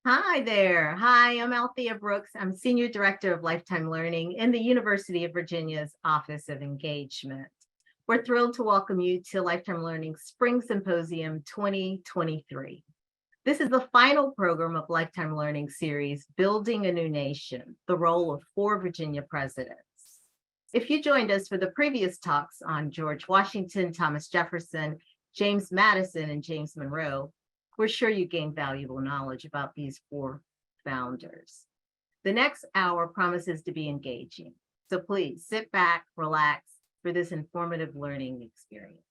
Hi there. Hi, I'm Althea Brooks. I'm Senior Director of Lifetime Learning in the University of Virginia's Office of Engagement. We're thrilled to welcome you to Lifetime Learning Spring Symposium 2023. This is the final program of Lifetime Learning series, Building a New Nation, the role of 4 Virginia presidents. If you joined us for the previous talks on George Washington, Thomas Jefferson, James Madison, and James Monroe, we're sure you gained valuable knowledge about these 4 founders. The next hour promises to be engaging, so please sit back, relax for this informative learning experience.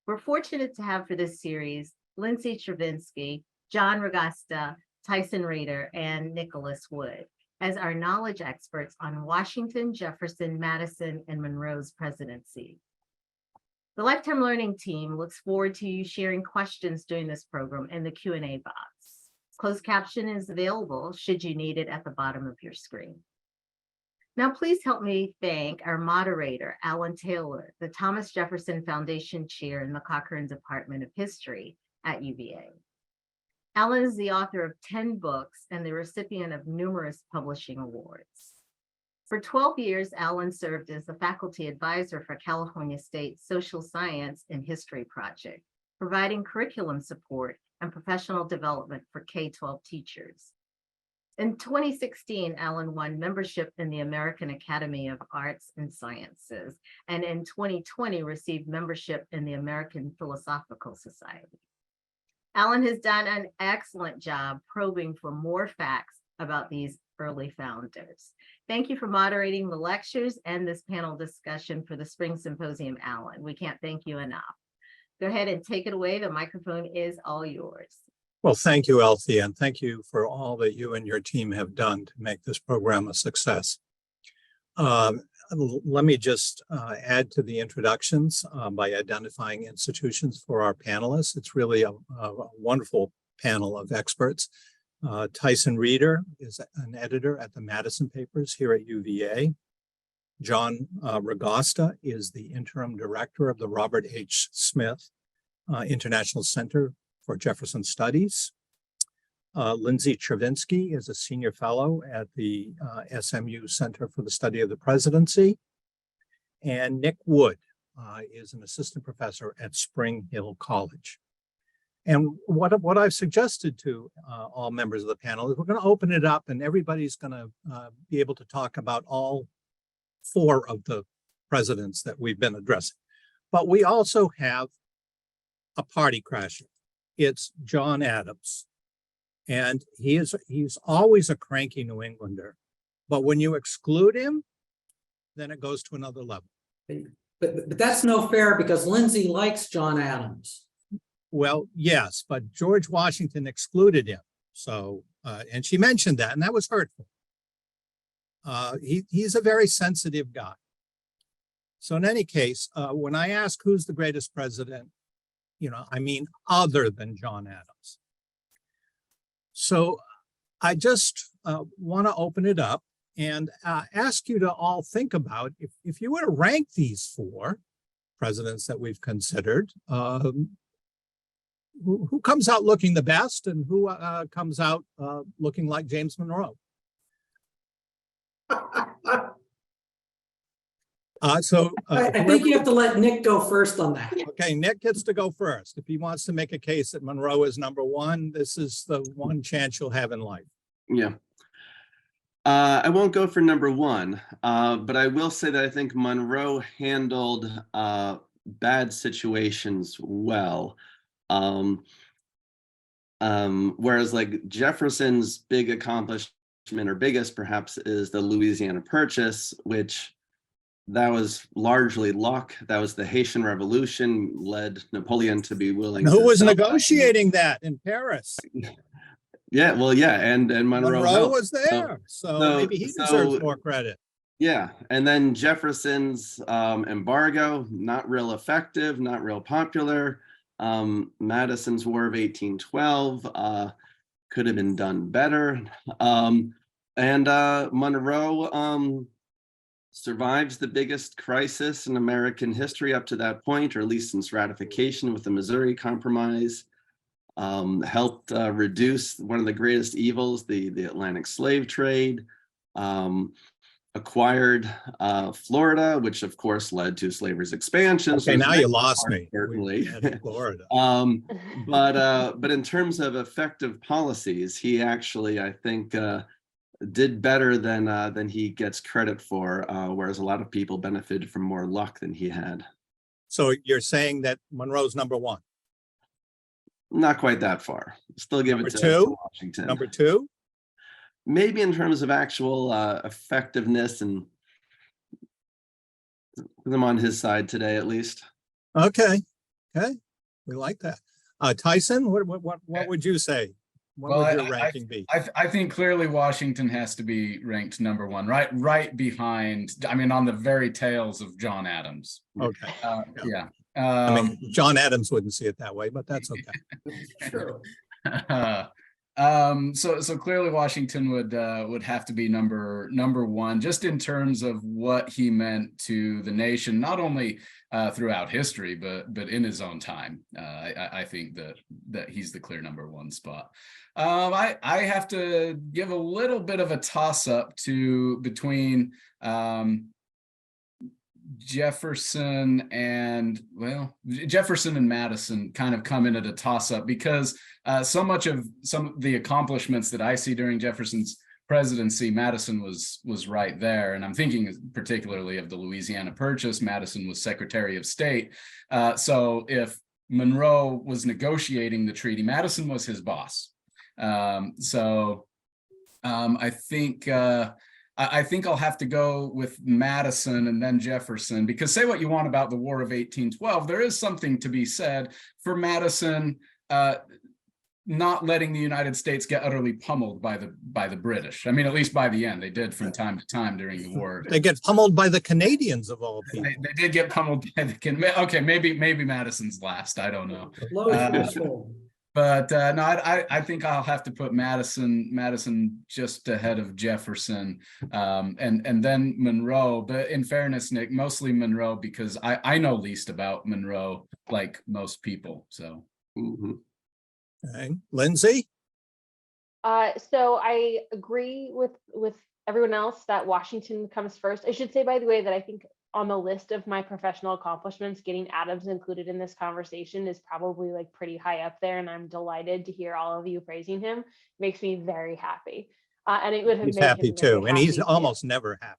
We're fortunate to have for this series Lindsay Chervinsky, John Ragosta, Tyson and Nicholas Wood as our knowledge experts on Washington, Jefferson, Madison, and Monroe's presidency. The Lifetime Learning team looks forward to you sharing questions during this program in the Q&A box. Closed caption is available should you need it at the bottom of your screen. Now, please help me thank our moderator, Alan Taylor, the Thomas Jefferson Foundation Chair in the Corcoran Department of History at UVA. Alan is the author of 10 books and the recipient of numerous publishing awards. For 12 years, Alan served as the faculty advisor for California State Social Science and History Project, providing curriculum support and professional development for K-12 teachers. In 2016, Alan won membership in the American Academy of Arts and Sciences, and in 2020 received membership in the American Philosophical Society. Alan has done an excellent job probing for more facts about these early founders. Thank you for moderating the lectures and this panel discussion for the Spring Symposium, Alan. We can't thank you enough. Go ahead and take it away. The microphone is all yours. Well, thank you, Althea, and thank you for all that you and your team have done to make this program a success. Let me just add to the introductions by identifying institutions for our panelists. It's really a wonderful panel of experts. Tyson Reeder is an editor at the Madison papers here at UVA. John Ragosta is the interim director of the Robert H. Smith International Center for Jefferson Studies. Lindsay Chervinsky is a senior fellow at the SMU Center for the Study of the Presidency. And Nick Wood is an assistant professor at Spring Hill College. And what I've suggested to all members of the panel is we're going to open it up and everybody's going to be able to talk about all 4 of the presidents that we've been addressing. But we also have a party crasher. It's John Adams. And he's always a cranky New Englander. But when you exclude him, then it goes to another level. But that's no fair because Lindsay likes John Adams. Well, yes, but George Washington excluded him. So, and she mentioned that, and that was hurtful. He's a very sensitive guy. So in any case, when I ask who's the greatest president, I mean, other than John Adams. So I just want to open it up and ask you to all think about if you were to rank these 4 presidents that we've considered, who comes out looking the best and who comes out looking like James Monroe? I think you have to let Nick go first on that. Okay, Nick gets to go first. If he wants to make a case that Monroe is number 1, this is the one chance you'll have in life. Yeah. I won't go for number 1, but I will say that I think Monroe handled bad situations well. Whereas like Jefferson's big accomplishment or biggest perhaps is the Louisiana Purchase, which that was largely luck. That was the Haitian Revolution led Napoleon to be willing. Who was negotiating that in Paris? Yeah, well, yeah, and Monroe was there, so maybe he deserves more credit. Yeah, and then Jefferson's embargo, not real effective, not real popular. Madison's War of 1812 could have been done better. And Monroe survives the biggest crisis in American history up to that point, or at least since ratification with the Missouri Compromise. helped reduce one of the greatest evils, the Atlantic slave trade, acquired Florida, which of course led to slavery's expansion. Okay, now you lost me. Certainly. Florida. But in terms of effective policies, he actually, I think, did better than he gets credit for, whereas a lot of people benefited from more luck than he had. So you're saying that Monroe's number one? Not quite that far. Still give Number it to two? Washington. Number two? Maybe in terms of actual effectiveness, and them on his side today, at least. Okay, okay, we like that. Tyson, what would you say? What would your ranking be? I think clearly Washington has to be ranked number one, right behind. I mean, on the very tails of John Adams. Okay. Yeah. I mean, John Adams wouldn't see it that way, but that's okay. True. So clearly Washington would have to be number one, just in terms of what he meant to the nation, not only throughout history, but in his own time. I think that he's the clear number one spot. I have to give a little bit of a toss up between Jefferson and Madison kind of come in at a toss-up, because so much of some of the accomplishments that I see during Jefferson's presidency, Madison was right there. And I'm thinking particularly of the Louisiana Purchase. Madison was Secretary of State. So if Monroe was negotiating the treaty, Madison was his boss. I think I'll have to go with Madison and then Jefferson, because say what you want about the War of 1812, there is something to be said for Madison not letting the United States get utterly pummeled by the British. I mean, at least by the end, they did from time to time during the war. They get pummeled by the Canadians of all people. They did get pummeled by the Canadians. Okay, maybe Madison's last. I don't know. But no, I think I'll have to put Madison just ahead of Jefferson, and then Monroe. But in fairness, Nick, mostly Monroe, because I know least about Monroe, like most people. So, Okay. Lindsay? So I agree with everyone else that Washington comes first. I should say, by the way, that I think on the list of my professional accomplishments, getting Adams included in this conversation is probably like pretty high up there, and I'm delighted to hear all of you praising him. It makes me very happy. And it would have He's made happy him too, and he's happy almost never happy.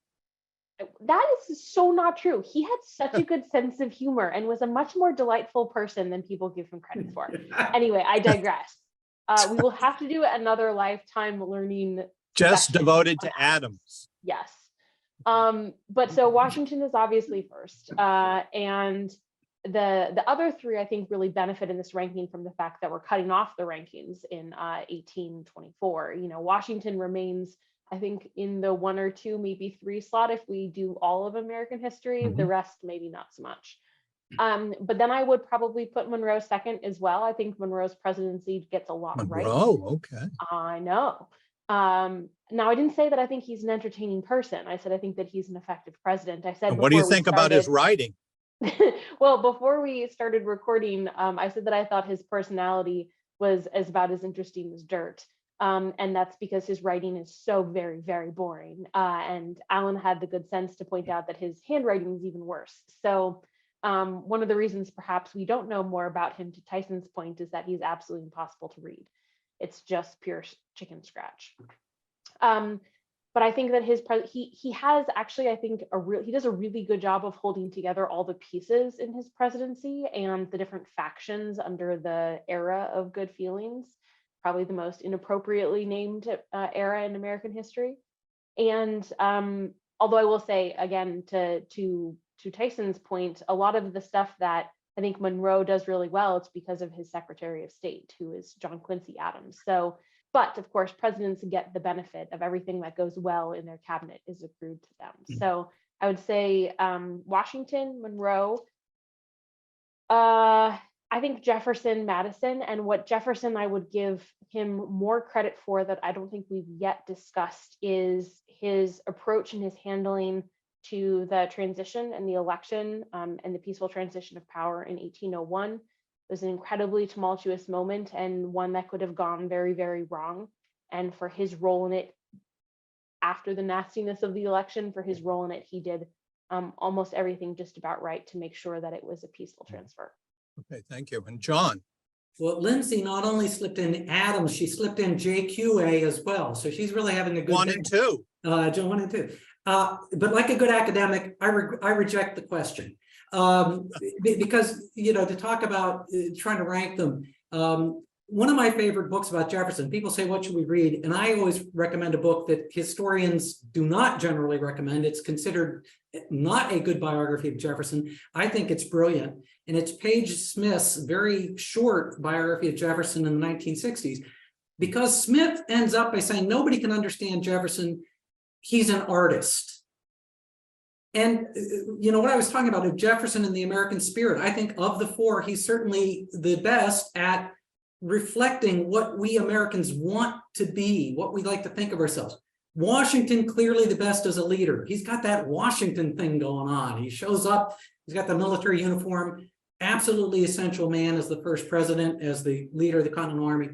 That is so not true. He had such a good sense of humor and was a much more delightful person than people give him credit for. Anyway, I digress. We will have to do another lifetime learning Just session devoted to on Adams. Yes. But so Washington is obviously first, and the other three I think really benefit in this ranking from the fact that we're cutting off the rankings in 1824. You know, Washington remains, I think, in the 1 or 2, maybe 3 slot if we do all of American history. The rest maybe not so much. But then I would probably put Monroe second as well. I think Monroe's presidency gets a lot right. Monroe, okay. I know. Now, I didn't say that I think he's an entertaining person. I said I think that he's an effective president. I said. And what do you think about his writing? Well, before we started recording, I said that I thought his personality was about as interesting as dirt. And that's because his writing is so very, very boring. And Alan had the good sense to point out that his handwriting is even worse. So one of the reasons perhaps we don't know more about him, to Tyson's point, is that he's absolutely impossible to read. It's just pure chicken scratch. But I think that he has actually, I think, he does a really good job of holding together all the pieces in his presidency and the different factions under the era of good feelings, probably the most inappropriately named era in American history. And although I will say, again, to Tyson's point, a lot of the stuff that I think Monroe does really well, it's because of his Secretary of State, who is John Quincy Adams. So, but of course, presidents get the benefit of everything that goes well in their cabinet is accrued to them. So I would say Washington, Monroe, I think Jefferson, Madison, and what Jefferson I would give him more credit for that I don't think we've yet discussed is his approach and his handling to the transition and the election and the peaceful transition of power in 1801. was an incredibly tumultuous moment and one that could have gone very, very wrong. And for his role in it, after the nastiness of the election, for his role in it, he did almost everything just about right to make sure that it was a peaceful transfer. Okay, thank you. And John? Well, Lindsay not only slipped in Adams, she slipped in JQA as well. So she's really having a good 1 day. and 2. John 1 and 2. But like a good academic, I reject the question. Because, to talk about trying to rank them, one of my favorite books about Jefferson, people say, what should we read? And I always recommend a book that historians do not generally recommend. It's considered not a good biography of Jefferson. I think it's brilliant. And it's Page Smith's very short biography of Jefferson in the 1960s. Because Smith ends up by saying nobody can understand Jefferson. He's an artist. And, what I was talking about of Jefferson and the American spirit, I think of the four, he's certainly the best at reflecting what we Americans want to be, what we like to think of ourselves. Washington, clearly the best as a leader. He's got that Washington thing going on. He shows up, he's got the military uniform, absolutely essential man as the first president, as the leader of the Continental Army.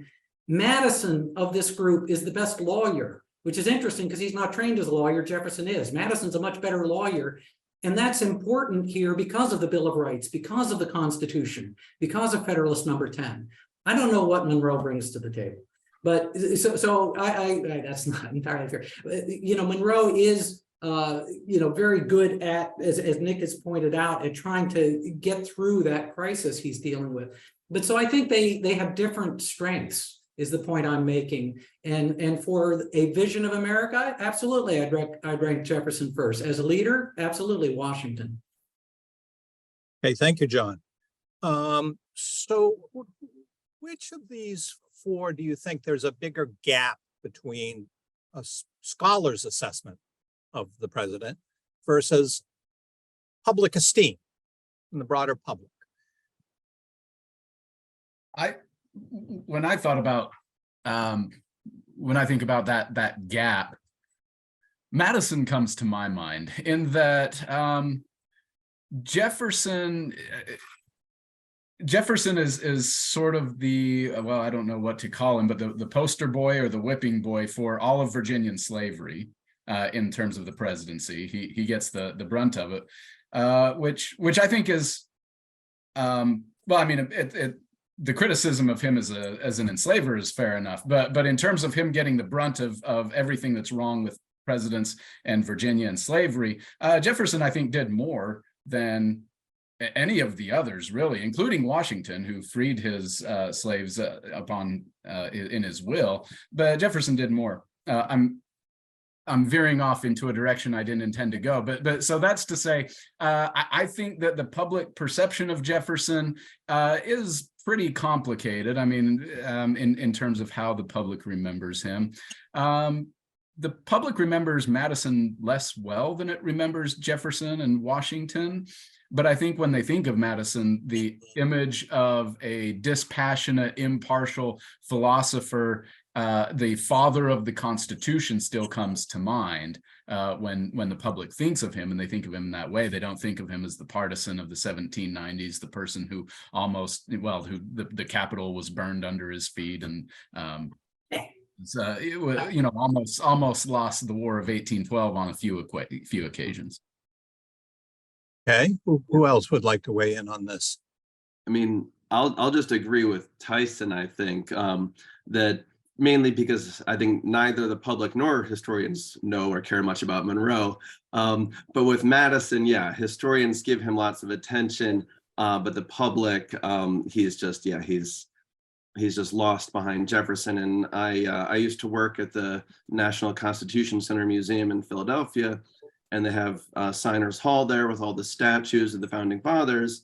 Madison of this group is the best lawyer, which is interesting because he's not trained as a lawyer. Jefferson is. Madison's a much better lawyer. And that's important here because of the Bill of Rights, because of the Constitution, because of Federalist Number 10. I don't know what Monroe brings to the table, but so I that's not entirely fair. Monroe is very good at, as Nick has pointed out, at trying to get through that crisis he's dealing with. But so I think they have different strengths, is the point I'm making. And for a vision of America, absolutely, I'd rank Jefferson first. As a leader, absolutely Washington. Okay, thank you, John. So which of these four do you think there's a bigger gap between a scholar's assessment of the president versus public esteem in the broader public? When I think about that gap, Madison comes to my mind in that Jefferson is sort of the, well, I don't know what to call him, but the poster boy or the whipping boy for all of Virginian slavery in terms of the presidency. He gets the brunt of it, which I think is, well, I mean, the criticism of him as an enslaver is fair enough, but in terms of him getting the brunt of everything that's wrong with presidents and Virginia and slavery, Jefferson, I think, did more than any of the others, really, including Washington, who freed his slaves in his will. But Jefferson did more. I'm veering off into a direction I didn't intend to go, but so that's to say, I think that the public perception of Jefferson is pretty complicated. I mean, in terms of how the public remembers him. The public remembers Madison less well than it remembers Jefferson and Washington. But I think when they think of Madison, the image of a dispassionate, impartial philosopher, the father of the Constitution, still comes to mind when the public thinks of him, and they think of him in that way. They don't think of him as the partisan of the 1790s, the person who the Capitol was burned under his feet and almost lost the War of 1812 on a few occasions. Okay, who else would like to weigh in on this? I mean, I'll just agree with Tyson. I think that mainly because I think neither the public nor historians know or care much about Monroe. But with Madison, yeah, historians give him lots of attention, but the public, he's just lost behind Jefferson. And I used to work at the National Constitution Center Museum in Philadelphia, and they have Signers Hall there with all the statues of the founding fathers.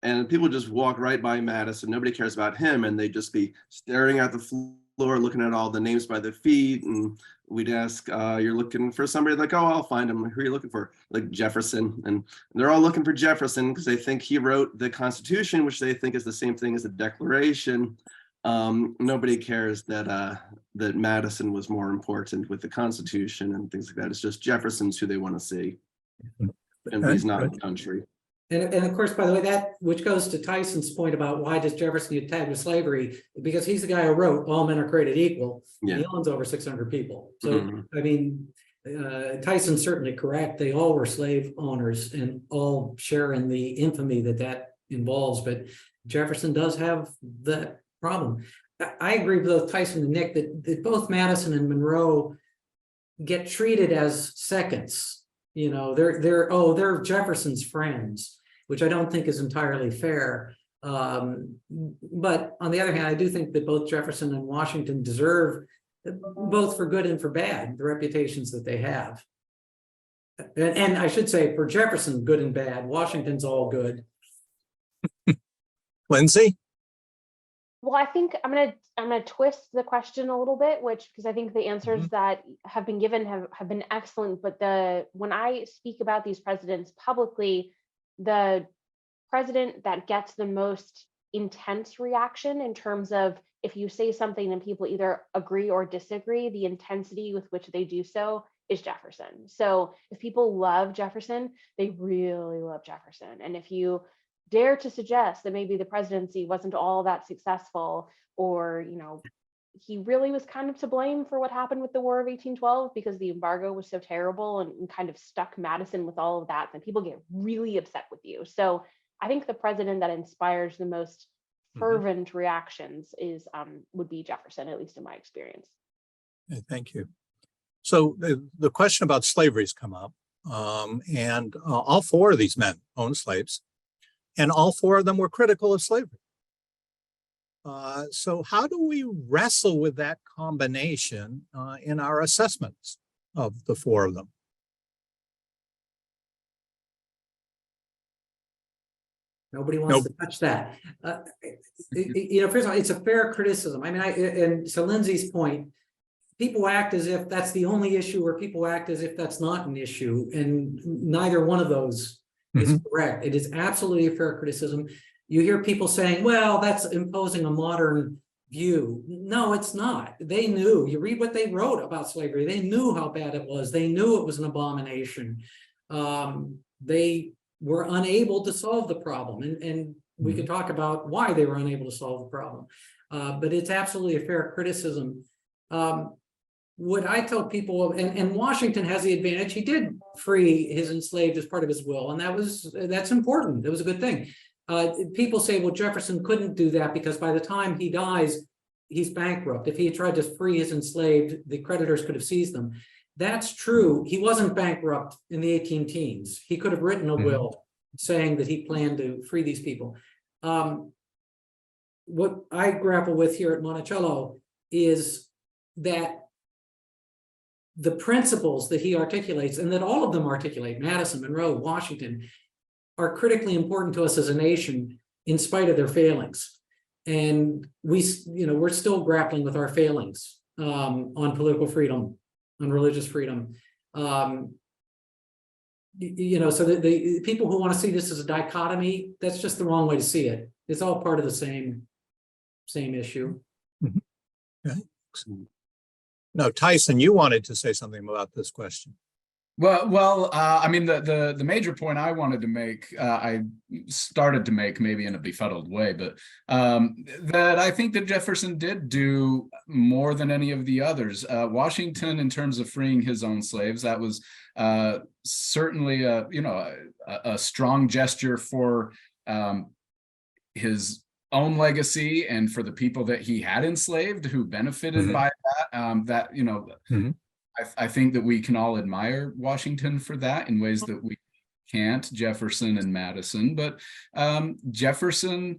And people just walk right by Madison. Nobody cares about him. And they'd just be staring at the floor, looking at all the names by the feet. And we'd ask, you're looking for somebody? Like, oh, I'll find him. Who are you looking for? Like Jefferson. And they're all looking for Jefferson because they think he wrote the Constitution, which they think is the same thing as the Declaration. Nobody cares that Madison was more important with the Constitution and things like that. It's just Jefferson's who they want to see, and he's not in the country. And of course, by the way, that which goes to Tyson's point about why does Jefferson get tagged with slavery? Because he's the guy who wrote "All men are created equal." Yeah. He owns over 600 people. So Mhm. I mean, Tyson's certainly correct. They all were slave owners and all share in the infamy that involves. But Jefferson does have that problem. I agree with both Tyson and Nick that both Madison and Monroe get treated as seconds. You know, they're Jefferson's friends, which I don't think is entirely fair. But on the other hand, I do think that both Jefferson and Washington deserve, both for good and for bad, the reputations that they have. And I should say, for Jefferson, good and bad. Washington's all good. Lindsay? Well, I think I'm gonna twist the question a little bit, because I think the answers that have been given have been excellent. But when I speak about these presidents publicly, the president that gets the most intense reaction in terms of if you say something and people either agree or disagree, the intensity with which they do so is Jefferson. So if people love Jefferson, they really love Jefferson. And if you dare to suggest that maybe the presidency wasn't all that successful, or he really was kind of to blame for what happened with the War of 1812 because the embargo was so terrible and kind of stuck Madison with all of that, then people get really upset with you. So I think the president that inspires the most fervent reactions would be Jefferson, at least in my experience. Okay, thank you. So the question about slavery has come up, and all four of these men owned slaves, and all four of them were critical of slavery. So how do we wrestle with that combination in our assessments of the four of them? Nobody wants to touch that. First of all, it's a fair criticism. I mean, and so Lindsay's point, people act as if that's the only issue, or people act as if that's not an issue, and neither one of those is correct. It is absolutely a fair criticism. You hear people saying, well, that's imposing a modern view. No, it's not. They knew. You read what they wrote about slavery. They knew how bad it was. They knew it was an abomination. They were unable to solve the problem. And we could talk about why they were unable to solve the problem. But it's absolutely a fair criticism. What I tell people, and Washington has the advantage, he did free his enslaved as part of his will, and that's important. It was a good thing. People say, well, Jefferson couldn't do that because by the time he dies, he's bankrupt. If he had tried to free his enslaved, the creditors could have seized them. That's true. He wasn't bankrupt in the 18 teens. He could have written a will saying that he planned to free these people. What I grapple with here at Monticello is that the principles that he articulates, and that all of them articulate, Madison, Monroe, Washington, are critically important to us as a nation in spite of their failings. And we're still grappling with our failings on political freedom, on religious freedom. So the people who want to see this as a dichotomy, that's just the wrong way to see it. It's all part of the same issue. Okay. No, Tyson, you wanted to say something about this question. Well, I mean, the major point I wanted to make, I started to make maybe in a befuddled way, but that I think that Jefferson did do more than any of the others. Washington, in terms of freeing his own slaves, that was certainly a strong gesture for his own legacy and for the people that he had enslaved who benefited by that. I think that we can all admire Washington for that in ways that we can't Jefferson and Madison. But Jefferson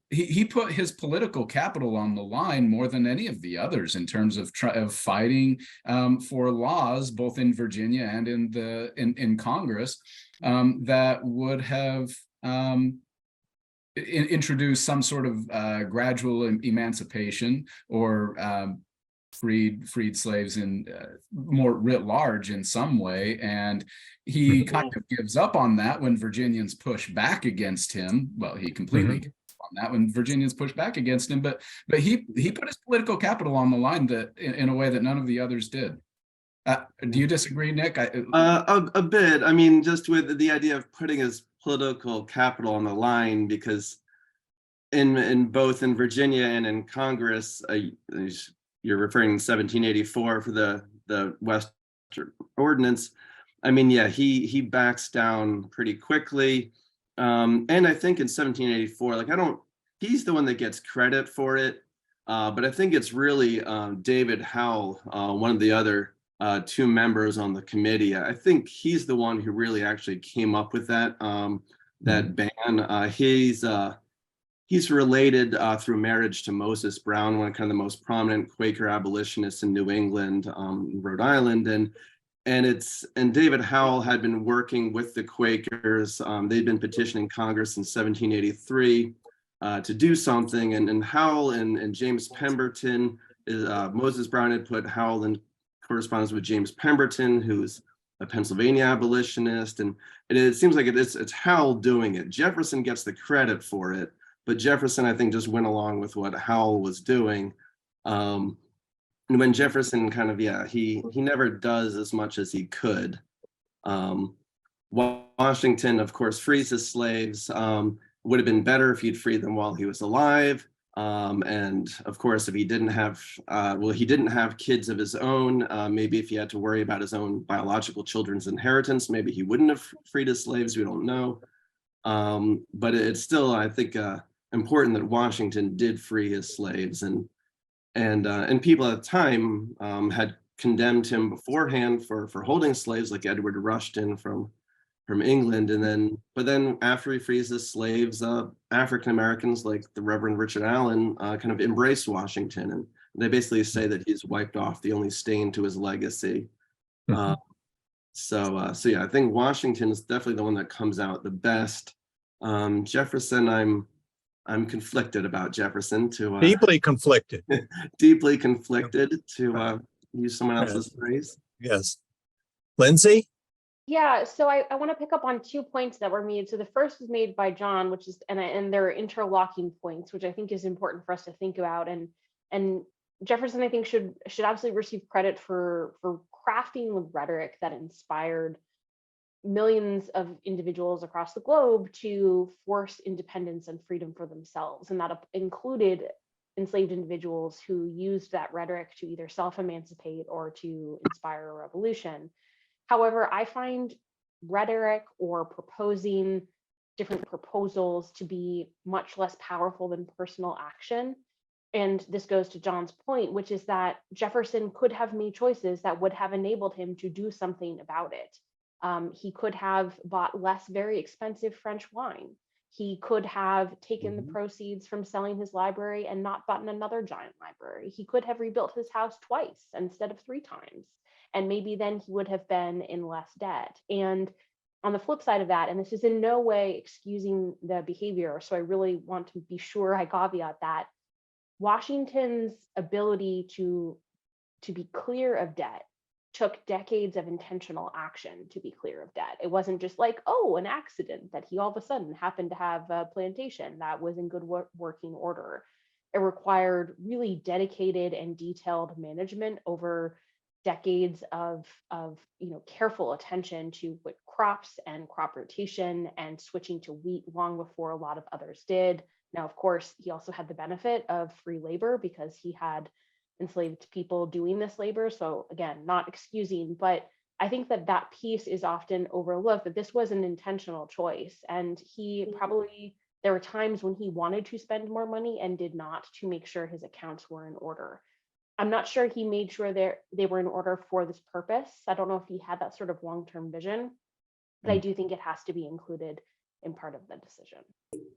he put his political capital on the line more than any of the others in terms of fighting for laws both in Virginia and in Congress that would have introduced some sort of gradual emancipation or freed slaves in more writ large in some way, and he kind of gives up on that when Virginians push back against him. Well, he completely gives up on that when Virginians push back against him, but he put his political capital on the line that in a way that none of the others did. Do you disagree, Nick? A bit. I mean, just with the idea of putting his political capital on the line, because in both in Virginia and in Congress, you're referring to 1784 for the Western Ordinance. I mean, yeah, he backs down pretty quickly. And I think in 1784, like he's the one that gets credit for it. But I think it's really David Howell, one of the other two members on the committee. I think he's the one who really actually came up with that ban. He's related through marriage to Moses Brown, one of kind of the most prominent Quaker abolitionists in New England, Rhode Island, and David Howell had been working with the Quakers. They'd been petitioning Congress in 1783 to do something, and Howell and James Pemberton, Moses Brown had put Howell in correspondence with James Pemberton, who's a Pennsylvania abolitionist, and it seems like it's Howell doing it. Jefferson gets the credit for it, but Jefferson, I think, just went along with what Howell was doing. And when Jefferson kind of, he never does as much as he could. Washington, of course, frees his slaves. Would have been better if he'd freed them while he was alive. And of course, if he didn't have, he didn't have kids of his own. Maybe if he had to worry about his own biological children's inheritance, maybe he wouldn't have freed his slaves. We don't know. But it's still, I think, important that Washington did free his slaves, and people at the time had condemned him beforehand for holding slaves, like Edward Rushton from England, but then after he frees his slaves, African Americans like the Reverend Richard Allen kind of embrace Washington, and they basically say that he's wiped off the only stain to his legacy. So yeah, I think Washington is definitely the one that comes out the best. Jefferson, I'm conflicted about Jefferson, to Deeply conflicted. deeply conflicted, to use someone else's phrase. Yes. Lindsay? Yeah, so I want to pick up on 2 points that were made. So the first was made by John, which is, and they're interlocking points, which I think is important for us to think about. And Jefferson, I think, should absolutely receive credit for crafting the rhetoric that inspired millions of individuals across the globe to force independence and freedom for themselves. And that included enslaved individuals who used that rhetoric to either self-emancipate or to inspire a revolution. However, I find rhetoric or proposing different proposals to be much less powerful than personal action. And this goes to John's point, which is that Jefferson could have made choices that would have enabled him to do something about it. He could have bought less very expensive French wine. He could have taken the proceeds from selling his library and not bought another giant library. He could have rebuilt his house twice instead of 3 times. And maybe then he would have been in less debt. And on the flip side of that, and this is in no way excusing the behavior, so I really want to be sure I caveat that, Washington's ability to be clear of debt took decades of intentional action to be clear of debt. It wasn't just like, oh, an accident that he all of a sudden happened to have a plantation that was in good working order. It required really dedicated and detailed management over decades of careful attention to what crops and crop rotation and switching to wheat long before a lot of others did. Now, of course, he also had the benefit of free labor because he had enslaved people doing this labor. So again, not excusing, but I think that piece is often overlooked, that this was an intentional choice. And he probably, there were times when he wanted to spend more money and did not, to make sure his accounts were in order. I'm not sure he made sure they were in order for this purpose. I don't know if he had that sort of long-term vision, but I do think it has to be included in part of the decision.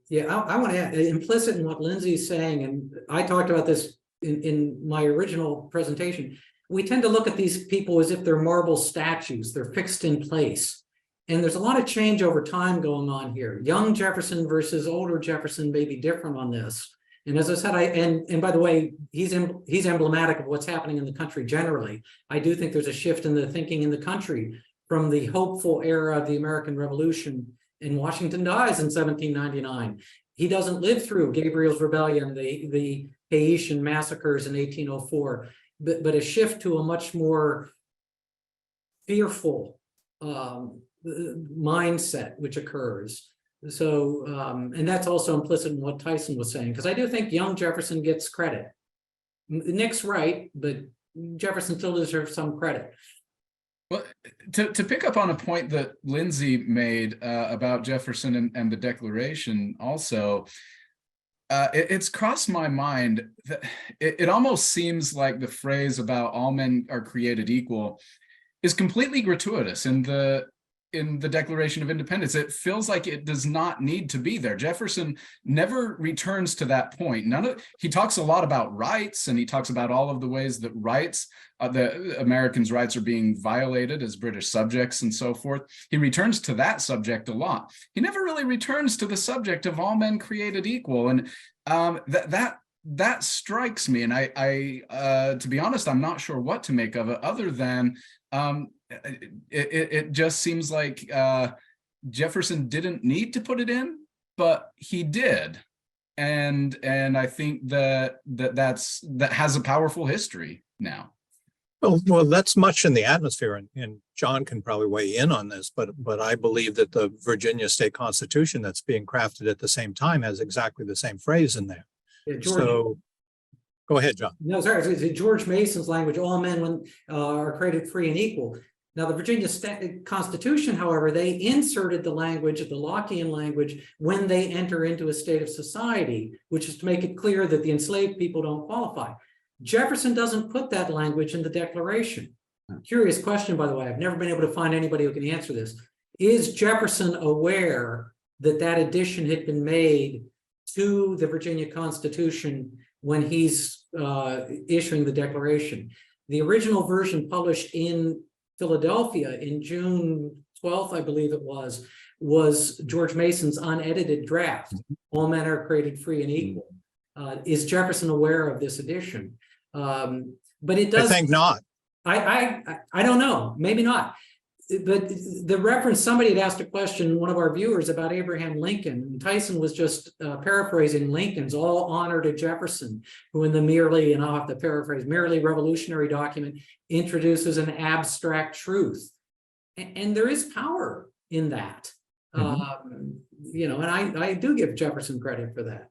Yeah, I want to add, implicit in what Lindsay's saying, and I talked about this in my original presentation, we tend to look at these people as if they're marble statues, they're fixed in place. And there's a lot of change over time going on here. Young Jefferson versus older Jefferson may be different on this. And as I said, and by the way, he's emblematic of what's happening in the country generally. I do think there's a shift in the thinking in the country from the hopeful era of the American Revolution. And Washington dies in 1799. He doesn't live through Gabriel's Rebellion, the Haitian massacres in 1804, but a shift to a much more fearful mindset which occurs. So, and that's also implicit in what Tyson was saying, because I do think young Jefferson gets credit. Nick's right, but Jefferson still deserves some credit. Well, to pick up on a point that Lindsay made about Jefferson and the Declaration also, it's crossed my mind that it almost seems like the phrase about all men are created equal is completely gratuitous in the Declaration of Independence. It feels like it does not need to be there. Jefferson never returns to that point. He talks a lot about rights, and he talks about all of the ways that the Americans' rights are being violated as British subjects and so forth. He returns to that subject a lot. He never really returns to the subject of all men created equal, and that strikes me. And I to be honest, I'm not sure what to make of it, other than it just seems like Jefferson didn't need to put it in, but he did, and I think that has a powerful history now. Well, that's much in the atmosphere, and John can probably weigh in on this, but I believe that the Virginia State Constitution that's being crafted at the same time has exactly the same phrase in there. Yeah, so go ahead, John. No, sorry, it's George Mason's language, all men are created free and equal. Now, the Virginia State Constitution, however, they inserted the language, the Lockean language, when they enter into a state of society, which is to make it clear that the enslaved people don't qualify. Jefferson doesn't put that language in the Declaration. Curious question, by the way. I've never been able to find anybody who can answer this. Is Jefferson aware that that addition had been made to the Virginia Constitution when he's issuing the Declaration? The original version published in Philadelphia in June 12th, I believe it was George Mason's unedited draft. All men are created free and equal. Is Jefferson aware of this edition? But it does. I think not. I don't know. Maybe not. But the reference, somebody had asked a question, one of our viewers, about Abraham Lincoln. And Tyson was just paraphrasing Lincoln's all honor to Jefferson, who in the merely, and I'll have to paraphrase, merely revolutionary document introduces an abstract truth. And there is power in that. You know, and I do give Jefferson credit for that.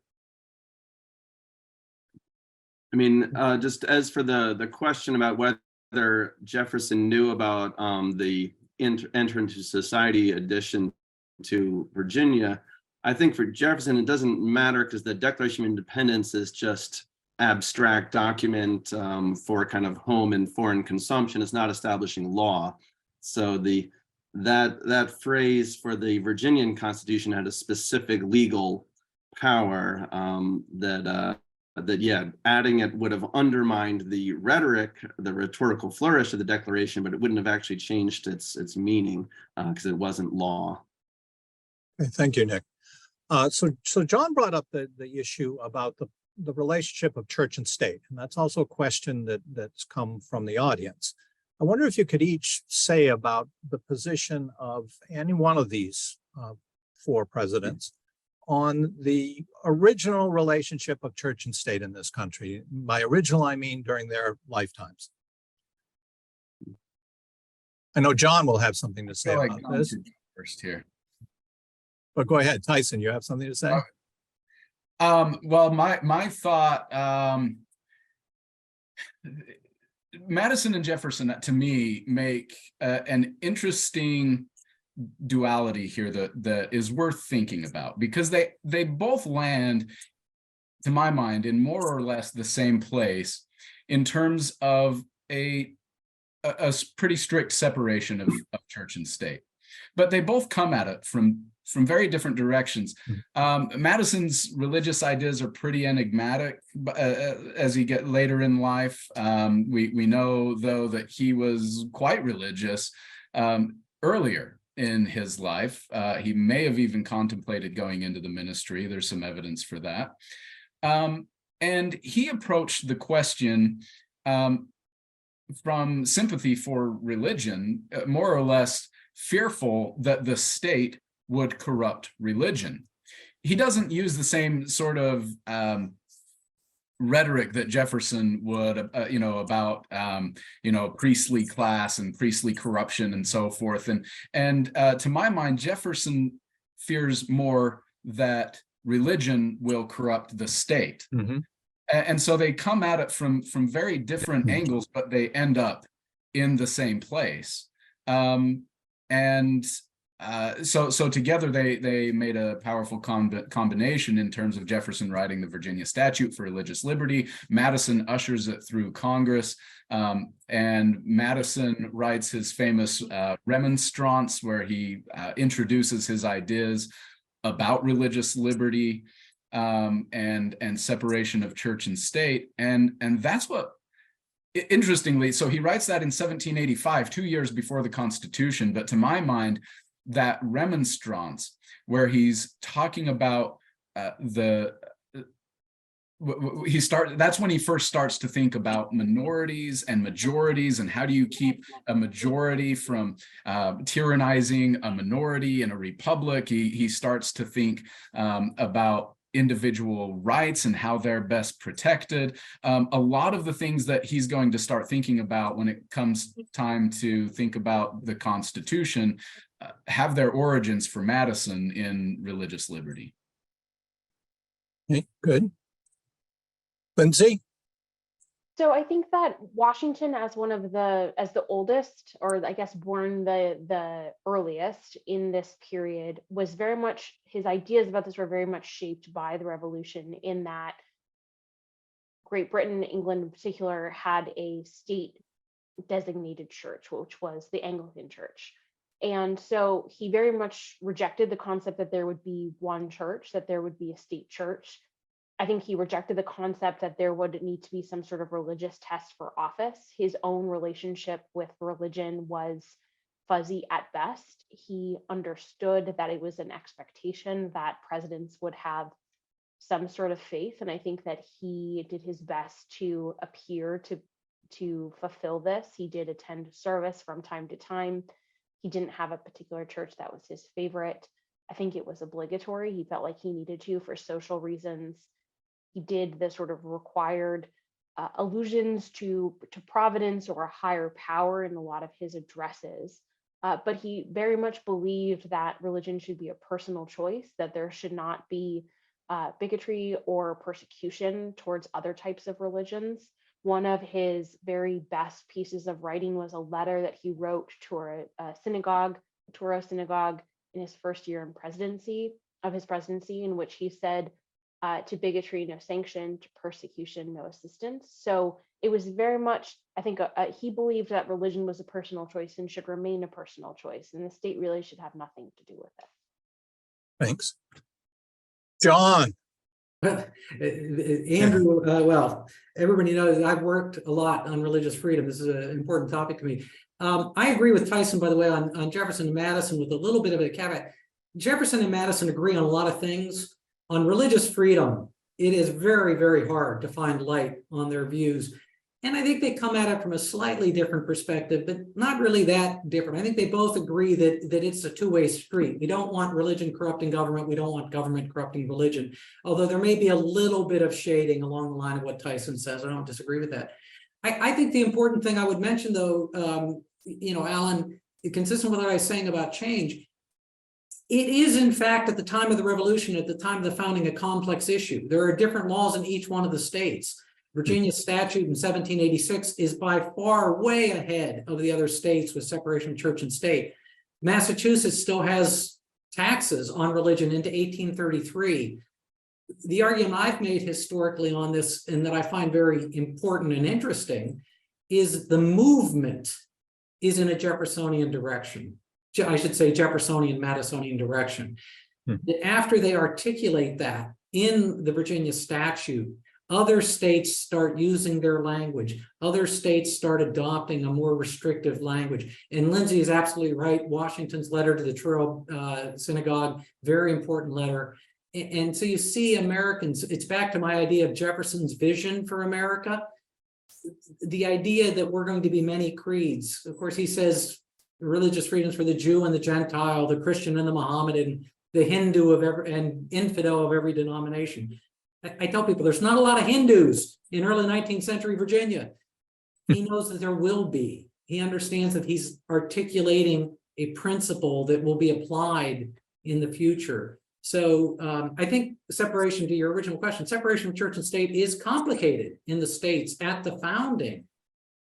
I mean, just as for the question about whether Jefferson knew about the enter into society addition to Virginia, I think for Jefferson, it doesn't matter, because the Declaration of Independence is just abstract document for kind of home and foreign consumption. It's not establishing law. So that phrase for the Virginian Constitution had a specific legal power that adding it would have undermined the rhetoric, the rhetorical flourish of the Declaration, but it wouldn't have actually changed its meaning because it wasn't law. Okay, thank you, Nick. So John brought up the issue about the relationship of church and state, and that's also a question that's come from the audience. I wonder if you could each say about the position of any one of these four presidents on the original relationship of church and state in this country. By original, I mean during their lifetimes. I know John will have something to say about this. First here. But go ahead, Tyson, you have something to say? Well, my thought, Madison and Jefferson, to me, make an interesting duality here that is worth thinking about, because they both land, to my mind, in more or less the same place in terms of a pretty strict separation of church and state. But they both come at it from very different directions. Madison's religious ideas are pretty enigmatic as he get later in life. We know, though, that he was quite religious earlier in his life. He may have even contemplated going into the ministry. There's some evidence for that. And he approached the question from sympathy for religion, more or less fearful that the state would corrupt religion. He doesn't use the same sort of rhetoric that Jefferson would, about priestly class and priestly corruption and so forth. And to my mind, Jefferson fears more that religion will corrupt the state. And so they come at it from very different angles, but they end up in the same place. So together they made a powerful combination in terms of Jefferson writing the Virginia Statute for Religious Liberty. Madison ushers it through Congress, and Madison writes his famous Remonstrance, where he introduces his ideas about religious liberty and separation of church and state, and that's what. Interestingly, so he writes that in 1785, 2 years before the Constitution, but to my mind, that Remonstrance, where he's talking about that's when he first starts to think about minorities and majorities, and how do you keep a majority from tyrannizing a minority in a republic. He starts to think about individual rights and how they're best protected. A lot of the things that he's going to start thinking about when it comes time to think about the Constitution have their origins for Madison in religious liberty. Okay, good. Lindsay? So I think that Washington, as the oldest, or I guess born the earliest in this period, was very much, his ideas about this were very much shaped by the Revolution, in that Great Britain, England in particular, had a state designated church, which was the Anglican Church. And so he very much rejected the concept that there would be one church, that there would be a state church. I think he rejected the concept that there would need to be some sort of religious test for office. His own relationship with religion was fuzzy at best. He understood that it was an expectation that presidents would have some sort of faith, and I think that he did his best to appear to fulfill this. He did attend service from time to time. He didn't have a particular church that was his favorite. I think it was obligatory. He felt like he needed to for social reasons. He did the sort of required allusions to providence or a higher power in a lot of his addresses. But he very much believed that religion should be a personal choice, that there should not be bigotry or persecution towards other types of religions. One of his very best pieces of writing was a letter that he wrote to a synagogue, Truro synagogue, in his first year in presidency, in which he said, to bigotry, no sanction; to persecution, no assistance. So it was very much, I think, he believed that religion was a personal choice and should remain a personal choice, and the state really should have nothing to do with it. Thanks. John. Andrew, well, everybody knows I've worked a lot on religious freedom. This is an important topic to me. I agree with Tyson, by the way, on Jefferson and Madison, with a little bit of a caveat. Jefferson and Madison agree on a lot of things. On religious freedom, it is very, very hard to find light on their views. And I think they come at it from a slightly different perspective, but not really that different. I think they both agree that it's a two-way street. We don't want religion corrupting government. We don't want government corrupting religion. Although there may be a little bit of shading along the line of what Tyson says. I don't disagree with that. I think the important thing I would mention, though, Alan, consistent with what I was saying about change, it is, in fact, at the time of the Revolution, at the time of the founding, a complex issue. There are different laws in each one of the states. Virginia's statute in 1786 is by far way ahead of the other states with separation of church and state. Massachusetts still has taxes on religion into 1833. The argument I've made historically on this, and that I find very important and interesting, is the movement is in a Jeffersonian direction. I should say Jeffersonian, Madisonian direction. After they articulate that in the Virginia statute, other states start using their language. Other states start adopting a more restrictive language. And Lindsay is absolutely right. Washington's letter to the Truro synagogue, very important letter. And so you see Americans, it's back to my idea of Jefferson's vision for America. The idea that we're going to be many creeds. Of course, he says religious freedoms for the Jew and the Gentile, the Christian and the Mohammedan, the Hindu and infidel of every denomination. I tell people there's not a lot of Hindus in early 19th century Virginia. He knows that there will be. He understands that he's articulating a principle that will be applied in the future. So I think separation, to your original question, separation of church and state is complicated in the states at the founding,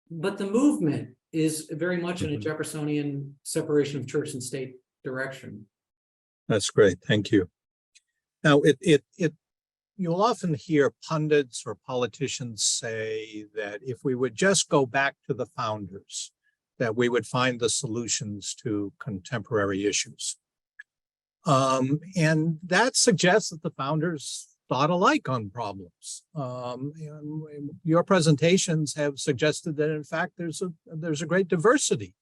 but the movement is very much in a Jeffersonian separation of church and state direction. That's great. Thank you. Now, you'll often hear pundits or politicians say that if we would just go back to the founders, that we would find the solutions to contemporary issues. And that suggests that the founders thought alike on problems. And your presentations have suggested that, in fact, there's a great diversity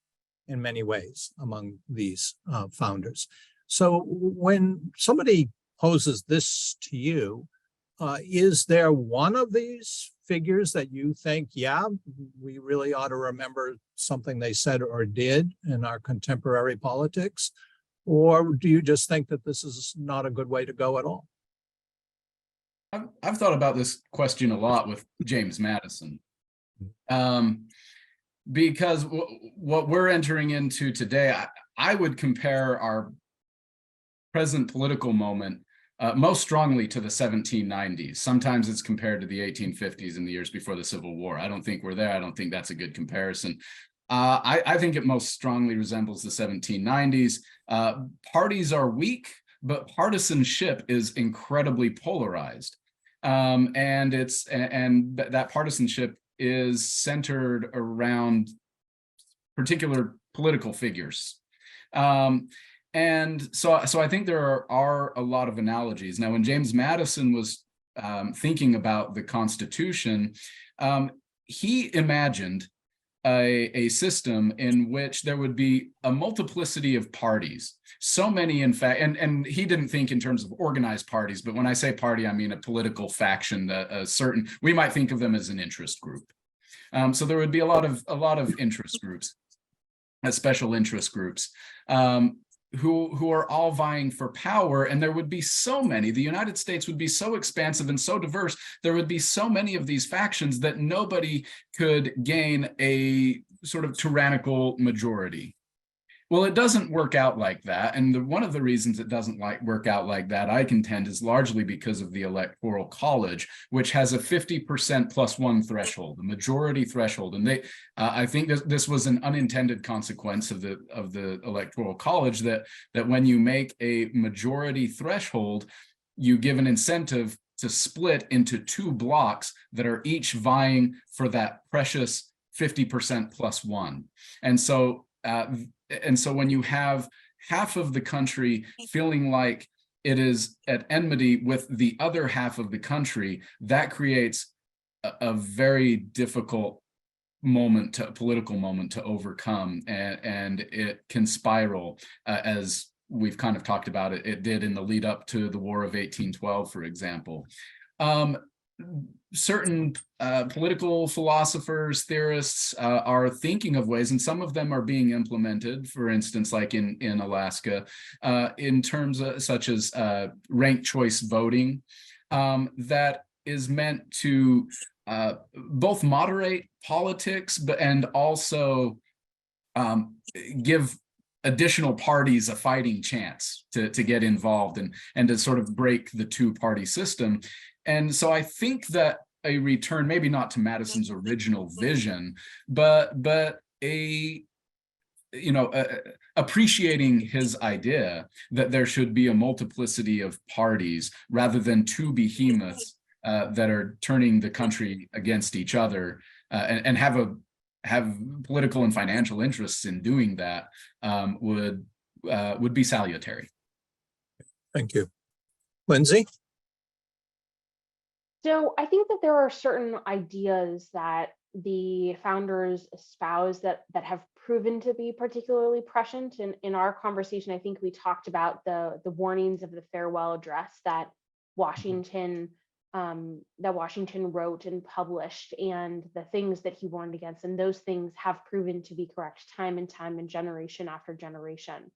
in many ways among these founders. So when somebody poses this to you, is there one of these figures that you think, yeah, we really ought to remember something they said or did in our contemporary politics? Or do you just think that this is not a good way to go at all? I've thought about this question a lot with James Madison, because what we're entering into today, I would compare our present political moment most strongly to the 1790s. Sometimes it's compared to the 1850s and the years before the Civil War. I don't think we're there. I don't think that's a good comparison. I think it most strongly resembles the 1790s. Parties are weak, but partisanship is incredibly polarized. And that partisanship is centered around particular political figures. And so I think there are a lot of analogies. Now, when James Madison was thinking about the Constitution, he imagined a system in which there would be a multiplicity of parties. So many, in fact, and he didn't think in terms of organized parties, but when I say party, I mean a political faction, a certain, we might think of them as an interest group. So there would be a lot of interest groups, special interest groups, who are all vying for power, and there would be so many. The United States would be so expansive and so diverse. There would be so many of these factions that nobody could gain a sort of tyrannical majority. Well, it doesn't work out like that. And one of the reasons it doesn't work out like that, I contend, is largely because of the Electoral College, which has a 50% +1 threshold, the majority threshold. And I think this was an unintended consequence of the Electoral College, that when you make a majority threshold, you give an incentive to split into two blocks that are each vying for that precious 50% +1. And so when you have half of the country feeling like it is at enmity with the other half of the country, that creates a very difficult political moment to overcome, and it can spiral, as we've kind of talked about it did in the lead up to the War of 1812, for example. Certain political philosophers, theorists are thinking of ways, and some of them are being implemented, for instance, like in Alaska, in terms of, such as ranked choice voting, that is meant to both moderate politics, and also give additional parties a fighting chance to get involved and to sort of break the two-party system. And so I think that a return, maybe not to Madison's original vision, but appreciating his idea that there should be a multiplicity of parties rather than two behemoths that are turning the country against each other, and have political and financial interests in doing that, would be salutary. Thank you. Lindsay? So I think that there are certain ideas that the founders espouse that have proven to be particularly prescient. In our conversation, I think we talked about the warnings of the farewell address that Washington wrote and published, and the things that he warned against. And those things have proven to be correct time and time and generation after generation.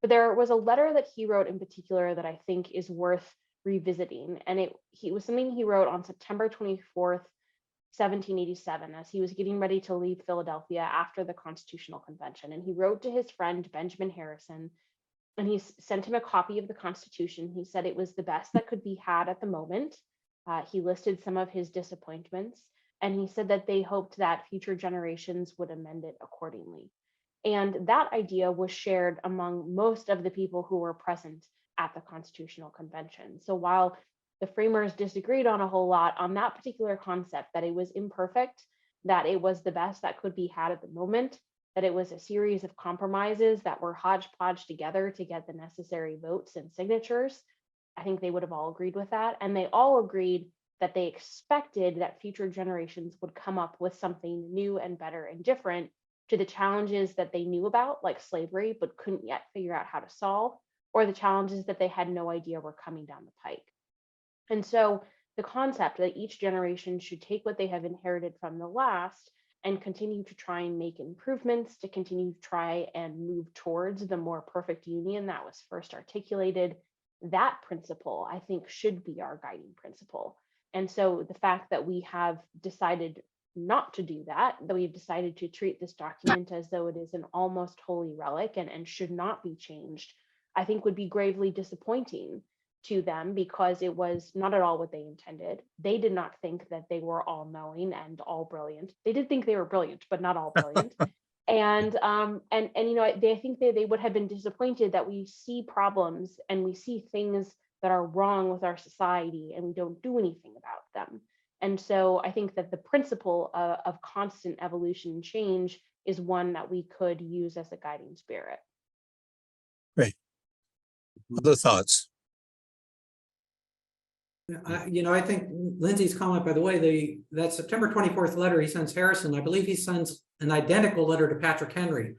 But there was a letter that he wrote in particular that I think is worth revisiting, and it was something he wrote on September 24th, 1787, as he was getting ready to leave Philadelphia after the Constitutional Convention. And he wrote to his friend Benjamin Harrison and he sent him a copy of the Constitution. He said it was the best that could be had at the moment. He listed some of his disappointments, and he said that they hoped that future generations would amend it accordingly. And that idea was shared among most of the people who were present at the Constitutional Convention. So while the framers disagreed on a whole lot on that particular concept, that it was imperfect, that it was the best that could be had at the moment, that it was a series of compromises that were hodgepodge together to get the necessary votes and signatures, I think they would have all agreed with that. And they all agreed that they expected that future generations would come up with something new and better and different to the challenges that they knew about, like slavery, but couldn't yet figure out how to solve, or the challenges that they had no idea were coming down the pike. And so the concept that each generation should take what they have inherited from the last and continue to try and make improvements, to continue to try and move towards the more perfect union that was first articulated, that principle, I think, should be our guiding principle. And so the fact that we have decided not to do that, that we've decided to treat this document as though it is an almost holy relic and should not be changed, I think would be gravely disappointing to them, because it was not at all what they intended. They did not think that they were all knowing and all brilliant. They did think they were brilliant, but not all brilliant. And you know, I think they would have been disappointed that we see problems and we see things that are wrong with our society and we don't do anything about them. And so I think that the principle of constant evolution and change is one that we could use as a guiding spirit. Great. Other thoughts? I think Lindsay's comment, by the way, that September 24th letter he sends Harrison, I believe he sends an identical letter to Patrick Henry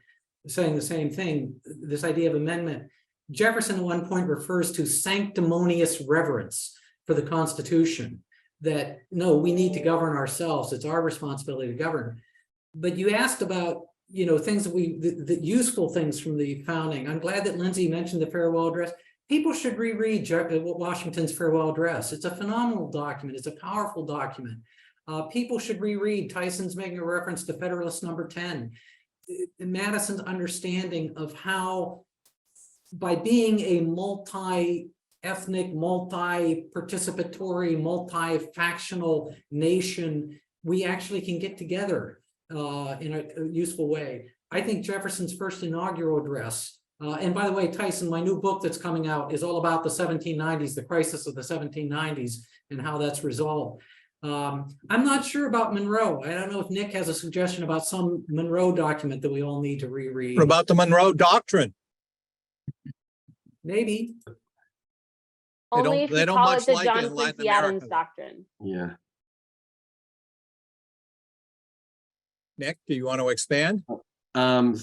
saying the same thing, this idea of amendment. Jefferson at one point refers to sanctimonious reverence for the Constitution, that no, we need to govern ourselves. It's our responsibility to govern. But you asked about, things that the useful things from the founding. I'm glad that Lindsay mentioned the farewell address. People should reread Washington's farewell address. It's a phenomenal document. It's a powerful document. People should reread. Tyson's making a reference to Federalist Number 10. Madison's understanding of how, by being a multi-ethnic, multi-participatory, multi-factional nation, we actually can get together in a useful way. I think Jefferson's first inaugural address, and by the way, Tyson, my new book that's coming out is all about the 1790s, the crisis of the 1790s and how that's resolved. I'm not sure about Monroe. I don't know if Nick has a suggestion about some Monroe document that we all need to reread. What about the Monroe Doctrine? Maybe. Only if you call it the John Quincy Adams Doctrine. Yeah. Nick, do you want to expand? I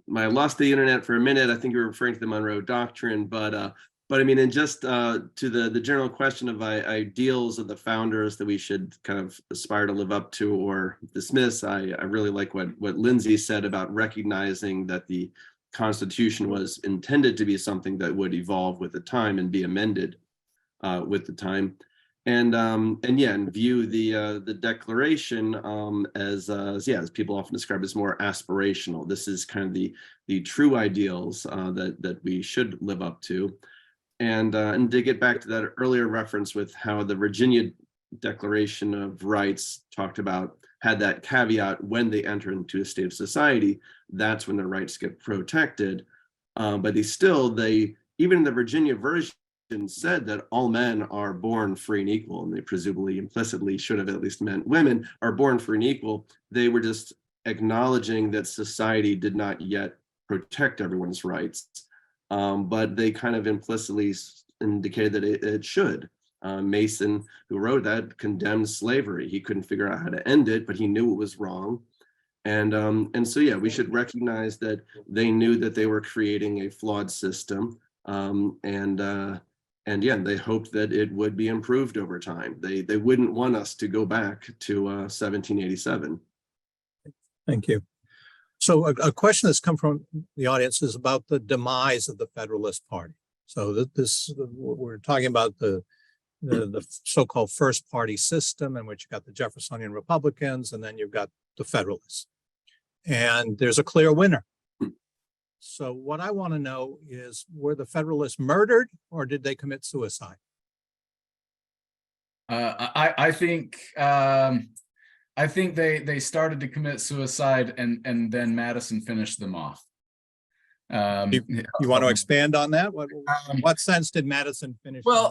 lost the internet for a minute. I think you're referring to the Monroe Doctrine, but I mean, and just to the general question of ideals of the founders that we should kind of aspire to live up to or dismiss, I really like what Lindsay said about recognizing that the Constitution was intended to be something that would evolve with the time and be amended with the time, and view the Declaration as people often describe as more aspirational. This is kind of the true ideals that we should live up to, and to get back to that earlier reference with how the Virginia Declaration of Rights had that caveat: when they enter into a state of society, that's when their rights get protected. But even in the Virginia version, said that all men are born free and equal, and they presumably implicitly should have at least meant women are born free and equal. They were just acknowledging that society did not yet protect everyone's rights, but they kind of implicitly indicated that it should. Mason, who wrote that, condemned slavery. He couldn't figure out how to end it, but he knew it was wrong. And so we should recognize that they knew that they were creating a flawed system, and they hoped that it would be improved over time. They wouldn't want us to go back to 1787. Thank you. So a question that's come from the audience is about the demise of the Federalist Party. So we're talking about the so-called first party system, in which you got the Jeffersonian Republicans, and then you've got the Federalists. And there's a clear winner. So what I want to know is, were the Federalists murdered or did they commit suicide? I think they started to commit suicide and then Madison finished them off. You want to expand on that? What sense did Madison finish? Well,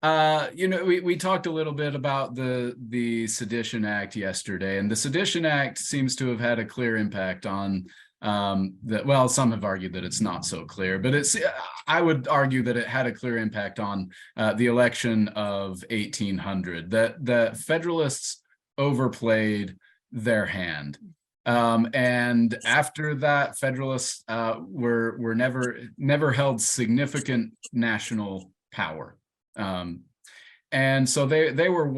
we talked a little bit about the Sedition Act yesterday, and the Sedition Act seems to have had a clear impact on that. Well, some have argued that it's not so clear, but I would argue that it had a clear impact on the election of 1800, that Federalists overplayed their hand. And after that, Federalists were never held significant national power. And so they were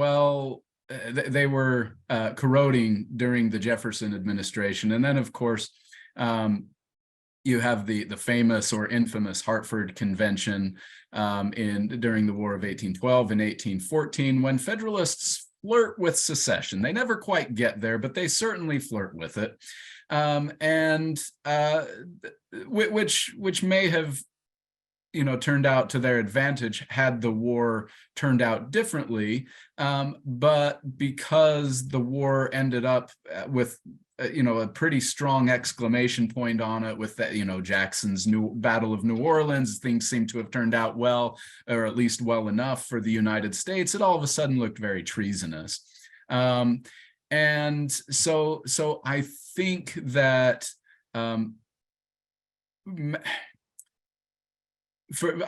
corroding during the Jefferson administration. And then, of course, you have the famous or infamous Hartford Convention during the War of 1812 and 1814, when Federalists flirt with secession. They never quite get there, but they certainly flirt with it, which may have turned out to their advantage had the war turned out differently. But because the war ended up with a pretty strong exclamation point on it with that, Jackson's new Battle of New Orleans, things seem to have turned out well, or at least well enough for the United States. It all of a sudden looked very treasonous. And so I think that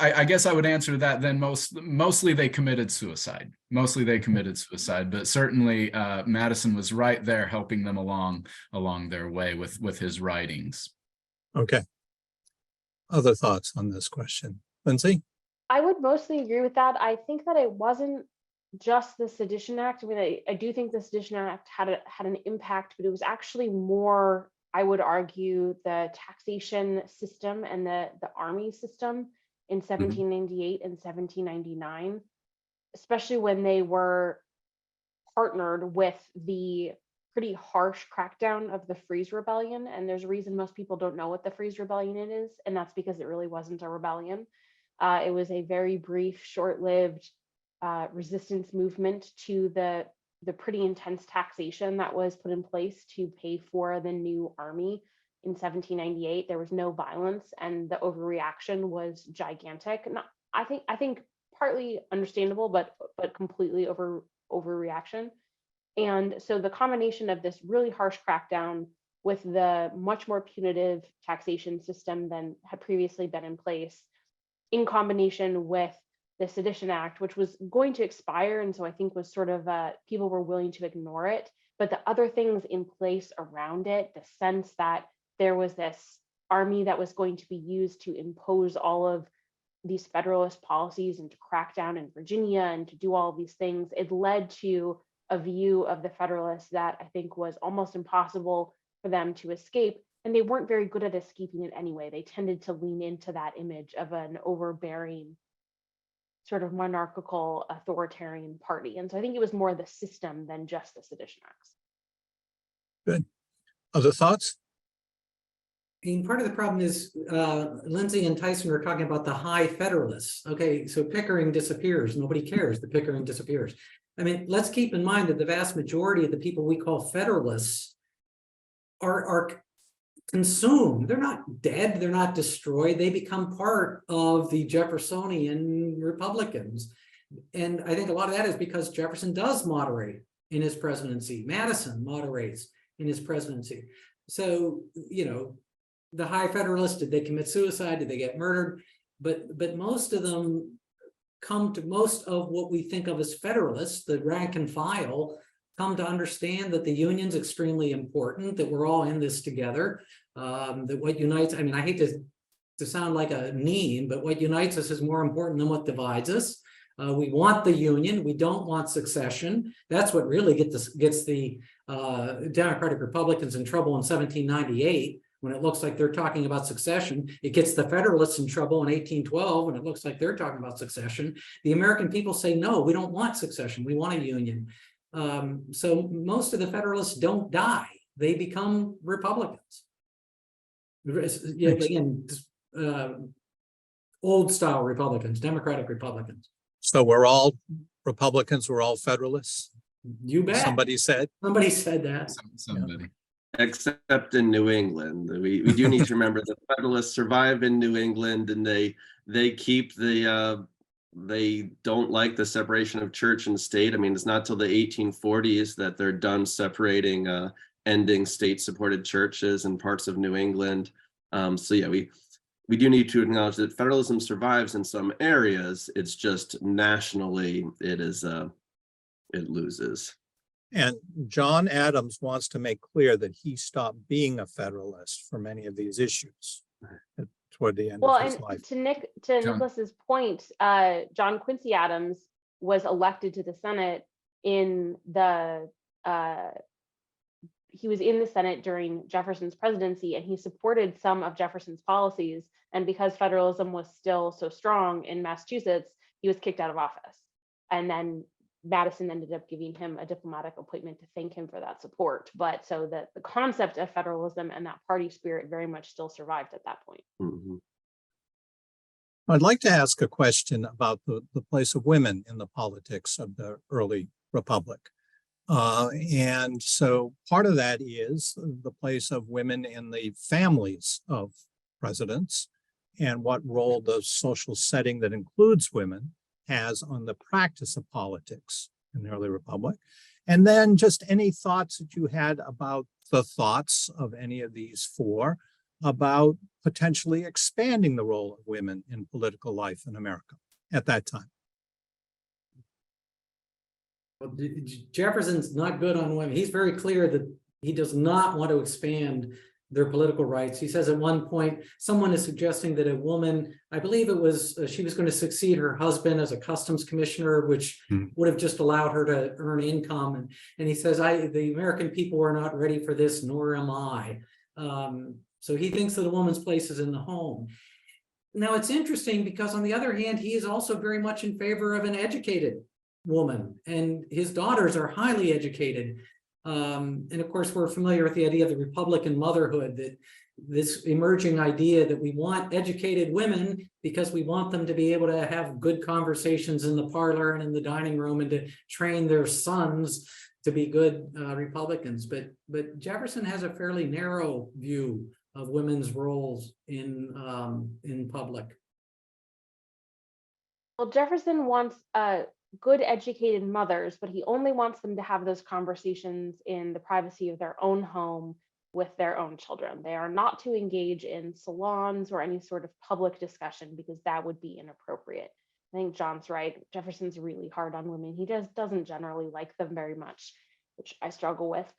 I guess I would answer that then mostly they committed suicide. But certainly Madison was right there helping them along their way with his writings. Okay. Other thoughts on this question? Lindsay? I would mostly agree with that. I think that it wasn't just the Sedition Act. I mean, I do think the Sedition Act had an impact, but it was actually more, I would argue, the taxation system and the army system in 1798 and 1799, especially when they were partnered with the pretty harsh crackdown of the Freeze Rebellion. And there's a reason most people don't know what the Freeze Rebellion is, and that's because it really wasn't a rebellion. It was a very brief, short-lived resistance movement to the pretty intense taxation that was put in place to pay for the new army. In 1798, there was no violence, and the overreaction was gigantic. I think partly understandable, but completely overreaction. And so the combination of this really harsh crackdown with the much more punitive taxation system than had previously been in place, in combination with the Sedition Act, which was going to expire, and so I think was sort of people were willing to ignore it. But the other things in place around it, the sense that there was this army that was going to be used to impose all of these Federalist policies and to crack down in Virginia and to do all of these things, it led to a view of the Federalists that I think was almost impossible for them to escape. And they weren't very good at escaping it anyway. They tended to lean into that image of an overbearing, sort of monarchical, authoritarian party. And so I think it was more the system than just the Sedition Acts. Good. Other thoughts? I mean, part of the problem is Lindsay and Tyson are talking about the high Federalists. Okay, so Pickering disappears. Nobody cares that Pickering disappears. I mean, let's keep in mind that the vast majority of the people we call Federalists are consumed. They're not dead. They're not destroyed. They become part of the Jeffersonian Republicans. And I think a lot of that is because Jefferson does moderate in his presidency. Madison moderates in his presidency. So, the high Federalists, did they commit suicide? Did they get murdered? But most of them most of what we think of as Federalists, the rank and file, come to understand that the union's extremely important, that we're all in this together, that what unites, I mean, I hate to sound like a mean, but what unites us is more important than what divides us. We want the union. We don't want secession. That's what really gets the Democratic Republicans in trouble in 1798. When it looks like they're talking about succession. It gets the Federalists in trouble in 1812 when it looks like they're talking about succession. The American people say, no, we don't want succession. We want a union. So most of the Federalists don't die. They become Republicans. Yeah, again, old style Republicans, Democratic Republicans. So we're all Republicans, we're all Federalists, You bet. somebody said. Somebody said that. Somebody. Except in New England. We do need to remember the Federalists survive in New England, and they keep the they don't like the separation of church and state. I mean, it's not till the 1840s that they're done separating, ending state-supported churches in parts of New England. So yeah, we do need to acknowledge that federalism survives in some areas. It's just nationally it loses. And John Adams wants to make clear that he stopped being a Federalist for many of these issues toward the end of his life. To Nicholas's point, John Quincy Adams was elected to the Senate in the he was in the Senate during Jefferson's presidency, and he supported some of Jefferson's policies. And because federalism was still so strong in Massachusetts, he was kicked out of office. And then Madison ended up giving him a diplomatic appointment to thank him for that support. But so that the concept of federalism and that party spirit very much still survived at that point. Mm-hmm. I'd like to ask a question about the place of women in the politics of the early republic. And so part of that is the place of women in the families of presidents and what role the social setting that includes women has on the practice of politics in the early republic. And then just any thoughts that you had about the thoughts of any of these four about potentially expanding the role of women in political life in America at that time. Well, Jefferson's not good on women. He's very clear that he does not want to expand their political rights. He says at one point, someone is suggesting that a woman, I believe it was, she was going to succeed her husband as a customs commissioner, which would have just allowed her to earn income. And he says, the American people are not ready for this, nor am I. So he thinks that a woman's place is in the home. Now it's interesting because on the other hand, he is also very much in favor of an educated woman, and his daughters are highly educated. And of course, we're familiar with the idea of the Republican motherhood, that this emerging idea that we want educated women because we want them to be able to have good conversations in the parlor and in the dining room and to train their sons to be good Republicans. But Jefferson has a fairly narrow view of women's roles in public. Well, Jefferson wants good educated mothers, but he only wants them to have those conversations in the privacy of their own home with their own children. They are not to engage in salons or any sort of public discussion because that would be inappropriate. I think John's right. Jefferson's really hard on women. He just doesn't generally like them very much, which I struggle with.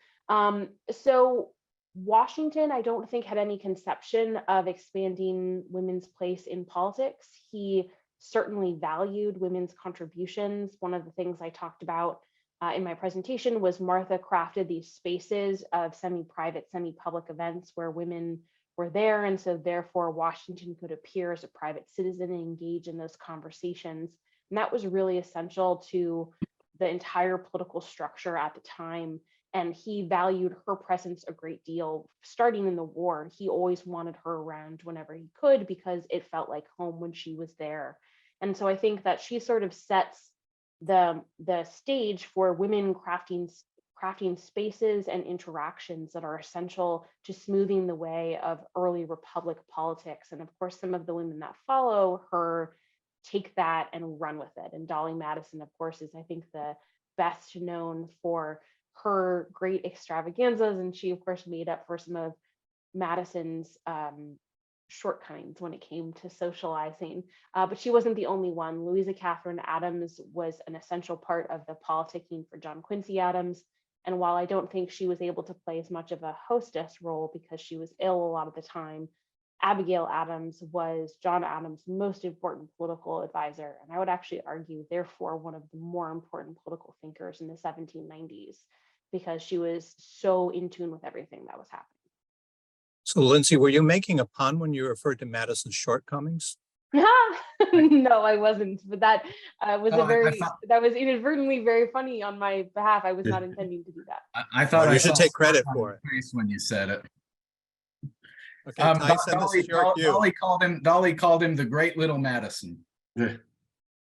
So Washington, I don't think, had any conception of expanding women's place in politics. He certainly valued women's contributions. One of the things I talked about in my presentation was Martha crafted these spaces of semi-private, semi-public events where women were there. And so therefore Washington could appear as a private citizen and engage in those conversations. And that was really essential to the entire political structure at the time. And he valued her presence a great deal, starting in the war. He always wanted her around whenever he could because it felt like home when she was there. And so I think that she sort of sets the stage for women crafting spaces and interactions that are essential to smoothing the way of early Republic politics. And of course, some of the women that follow her take that and run with it. And Dolly Madison, of course, is, I think, the best known for her great extravaganzas. And she, of course, made up for some of Madison's shortcomings when it came to socializing, but she wasn't the only one. Louisa Catherine Adams was an essential part of the politicking for John Quincy Adams. And while I don't think she was able to play as much of a hostess role because she was ill a lot of the time, Abigail Adams was John Adams' most important political advisor. And I would actually argue, therefore, one of the more important political thinkers in the 1790s, because she was so in tune with everything that was happening. So, Lindsay, were you making a pun when you referred to Madison's shortcomings? No, I wasn't. But that was that was inadvertently very funny on my behalf. I was not intending to do that. I thought you should take credit for it when you said it. Okay, Tyson, this is your cue. Dolly called him the great little Madison.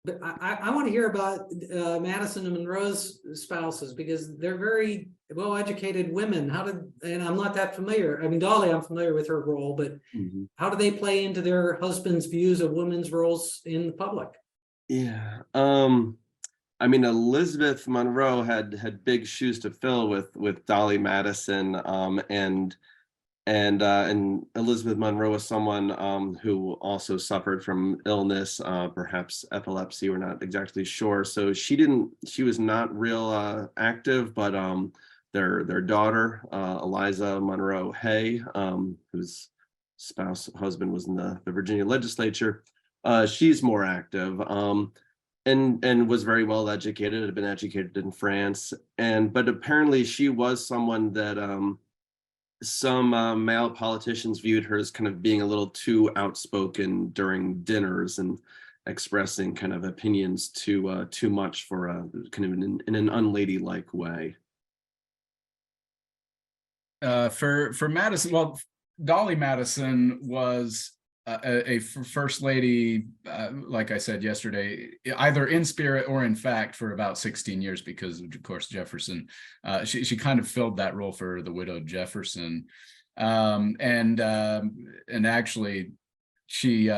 But I want to hear about Madison and Monroe's spouses because they're very well-educated women. And I'm not that familiar. I mean, Dolly, I'm familiar with her role, but how do they play into their husband's views of women's roles in the public? Yeah. I mean, Elizabeth Monroe had big shoes to fill with Dolly Madison, and Elizabeth Monroe was someone who also suffered from illness, perhaps epilepsy. We're not exactly sure. So she was not real active, but their daughter, Eliza Monroe Hay, whose husband was in the Virginia legislature, she's more active. And was very well educated, had been educated in France. But apparently she was someone that some male politicians viewed her as kind of being a little too outspoken during dinners and expressing kind of opinions too much for kind of in an unladylike way. For Madison, well, Dolly Madison was a first lady, like I said yesterday, either in spirit or in fact for about 16 years, because of course Jefferson, she kind of filled that role for the widowed Jefferson, and actually she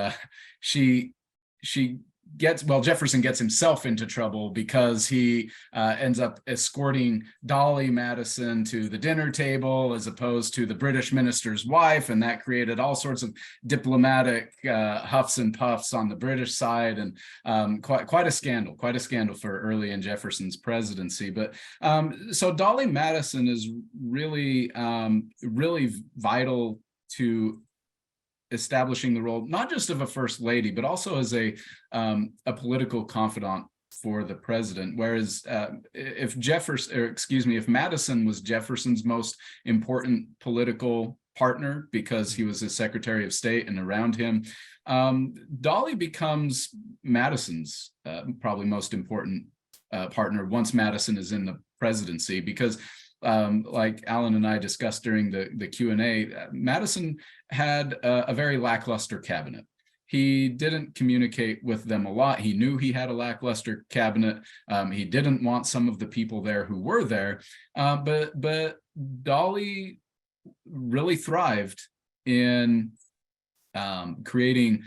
Jefferson gets himself into trouble because he ends up escorting Dolly Madison to the dinner table as opposed to the British minister's wife, and that created all sorts of diplomatic huffs and puffs on the British side, and quite a scandal for early in Jefferson's presidency. But so Dolly Madison is really vital to establishing the role not just of a first lady, but also as a political confidant for the president. Whereas if Madison was Jefferson's most important political partner because he was his Secretary of State and around him, Dolly becomes Madison's probably most important partner once Madison is in the presidency, because like Alan and I discussed during the Q&A, Madison had a very lackluster cabinet. He didn't communicate with them a lot. He knew he had a lackluster cabinet. He didn't want some of the people there who were there, but Dolly really thrived in creating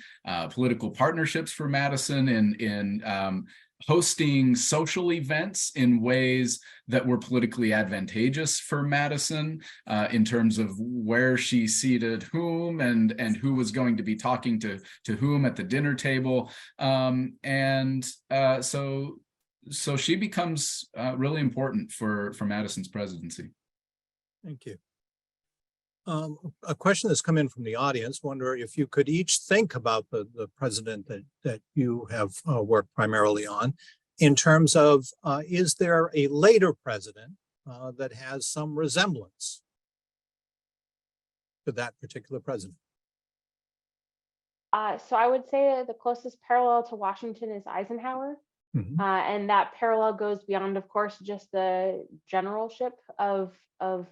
political partnerships for Madison, in hosting social events in ways that were politically advantageous for Madison, in terms of where she seated whom and who was going to be talking to whom at the dinner table. So she becomes really important for Madison's presidency. Thank you. A question that's come in from the audience, wonder if you could each think about the president that you have worked primarily on, in terms of, is there a later president that has some resemblance to that particular president? So I would say the closest parallel to Washington is Eisenhower. Mm-hmm. And that parallel goes beyond, of course, just the generalship of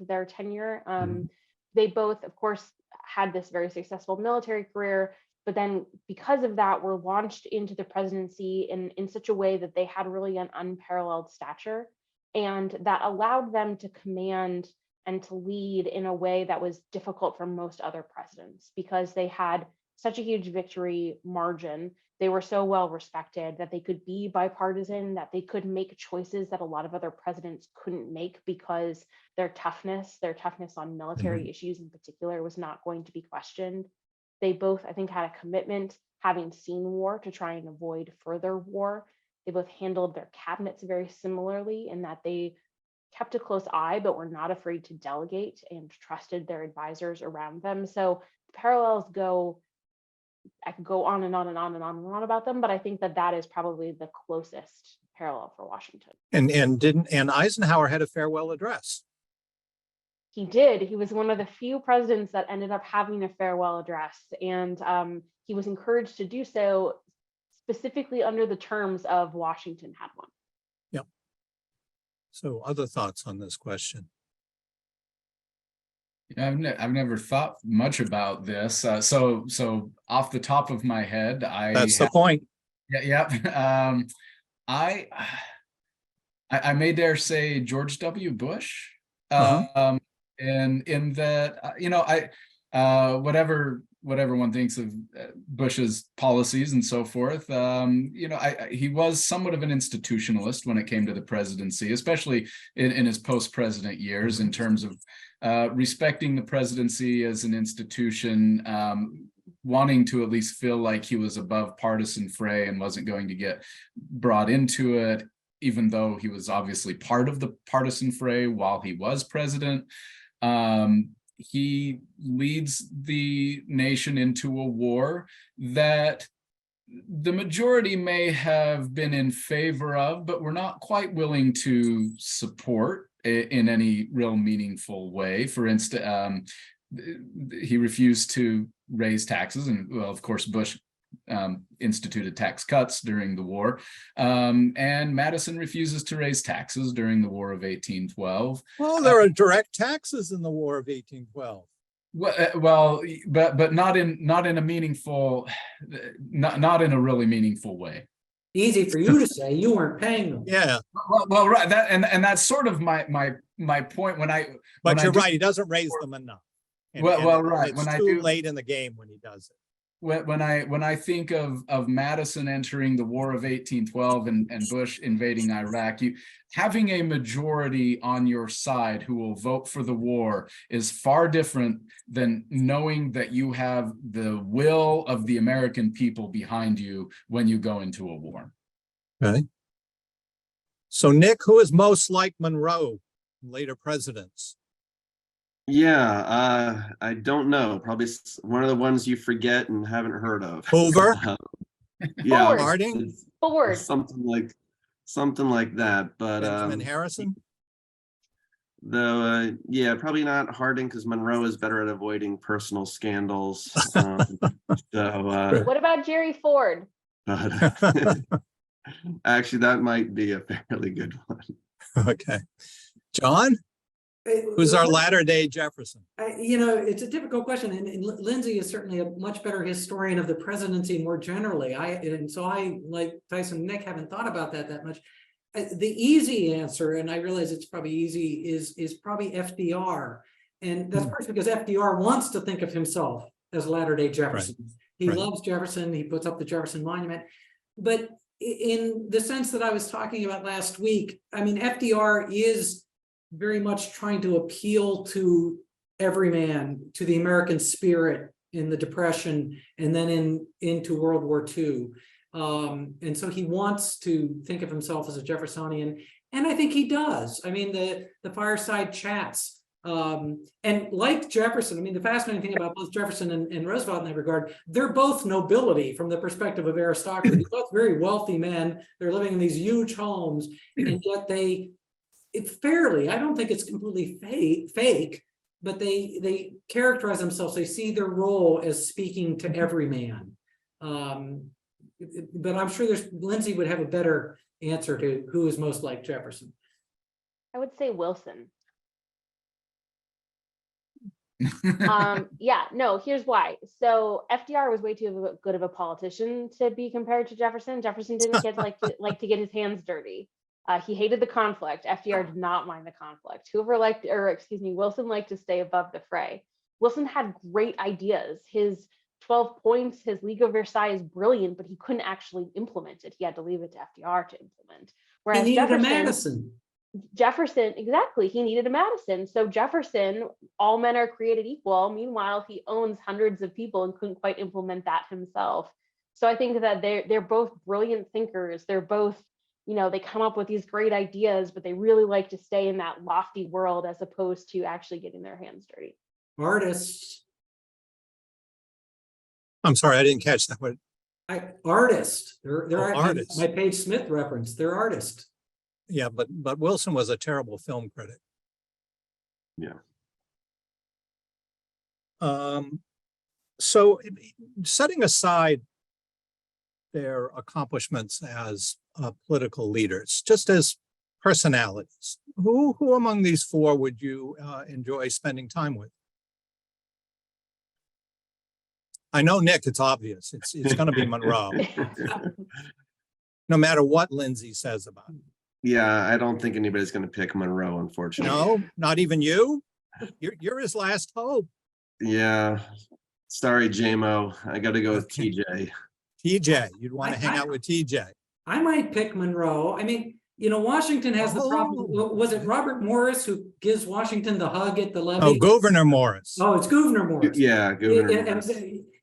their tenure. Mm-hmm. They both, of course, had this very successful military career, but then because of that, were launched into the presidency in such a way that they had really an unparalleled stature. And that allowed them to command and to lead in a way that was difficult for most other presidents, because they had such a huge victory margin. They were so well respected that they could be bipartisan, that they could make choices that a lot of other presidents couldn't make, because their toughness on military issues in particular was not going to be questioned. They both, I think, had a commitment, having seen war, to try and avoid further war. They both handled their cabinets very similarly in that they kept a close eye, but were not afraid to delegate and trusted their advisors around them. So the parallels go, I could go on and on and on and on and on about them, but I think that is probably the closest parallel for Washington. And Eisenhower had a farewell address. He did. He was one of the few presidents that ended up having a farewell address, and he was encouraged to do so specifically under the terms of Washington had one. Yep. So other thoughts on this question? Yeah, I've never thought much about this. So off the top of my head, That's the point. Yeah. I I may dare say George W. Bush. Uh-huh. And in that, whatever one thinks of Bush's policies and so forth, he was somewhat of an institutionalist when it came to the presidency, especially in his post-president years, in terms of respecting the presidency as an institution, wanting to at least feel like he was above partisan fray and wasn't going to get brought into it, even though he was obviously part of the partisan fray while he was president. He leads the nation into a war that the majority may have been in favor of, but were not quite willing to support in any real meaningful way. For instance, he refused to raise taxes, and well, of course, Bush instituted tax cuts during the war, and Madison refuses to raise taxes during the War of 1812. Well, there are direct taxes in the War of 1812. Well, but not in a meaningful, not in a really meaningful way. Easy for you to say, you weren't paying them. Yeah. Well, right. That and that's sort of my point when I. But you're right. He doesn't raise them enough. Right. It's too late in the game when he does it. When I think of Madison entering the War of 1812 and Bush invading Iraq, having a majority on your side who will vote for the war is far different than knowing that you have the will of the American people behind you when you go into a war. Okay. So, Nick, who is most like Monroe, later presidents? Yeah, I don't know. Probably one of the ones you forget and haven't heard of. Hoover? Yeah, Ford. Harding? Ford. something like that. But Benjamin Harrison? Though, yeah, probably not Harding, because Monroe is better at avoiding personal scandals. What about Jerry Ford? Actually, that might be a fairly good one. Okay. John? Who's our latter-day Jefferson? It's a difficult question, and Lindsay is certainly a much better historian of the presidency more generally. So I, like Tyson and Nick, haven't thought about that much. The easy answer, and I realize it's probably easy, is probably FDR, and that's first because FDR wants to think of himself as latter-day Jefferson. Right. He loves Jefferson. He puts up the Jefferson Monument, but in the sense that I was talking about last week, I mean, FDR is very much trying to appeal to every man, to the American spirit in the Depression, and then into World War II. And so he wants to think of himself as a Jeffersonian, and I think he does. I mean, the fireside chats, and like Jefferson, I mean, the fascinating thing about both Jefferson and Roosevelt in that regard, they're both nobility from the perspective of aristocracy. They're both very wealthy men. They're living in these huge homes, and yet fairly, I don't think it's completely fake, but they characterize themselves, they see their role as speaking to every man. But I'm sure Lindsay would have a better answer to who is most like Jefferson. I would say Wilson. Yeah, no, here's why. So FDR was way too good of a politician to be compared to Jefferson. Jefferson didn't like to get his hands dirty. He hated the conflict. FDR did not mind the conflict. Wilson liked to stay above the fray. Wilson had great ideas. His 12 points, his League of Versailles is brilliant, but he couldn't actually implement it. He had to leave it to FDR to implement. Whereas he needed a Madison. Jefferson, exactly. He needed a Madison. So Jefferson, all men are created equal. Meanwhile, he owns hundreds of people and couldn't quite implement that himself. So I think that they're both brilliant thinkers. They're both, they come up with these great ideas, but they really like to stay in that lofty world as opposed to actually getting their hands dirty. Artists. I'm sorry, I didn't catch that word. Artists. They're artists. My Page Smith reference. They're artists. Yeah, but Wilson was a terrible film critic. Yeah. So setting aside their accomplishments as political leaders, just as personalities, who among these four would you enjoy spending time with? I know, Nick, it's obvious. It's going to be Monroe, no matter what Lindsay says about it. Yeah, I don't think anybody's going to pick Monroe, unfortunately. No, not even you. You're his last hope. Yeah. Sorry, JMO. I got to go with TJ. TJ, you'd want to hang out with TJ. I might pick Monroe. I mean, you know, Washington has the problem. Was it Robert Morris who gives Washington the hug at the levee? Oh, Gouverneur Morris. Oh, it's Gouverneur Morris. Yeah, Gouverneur Morris.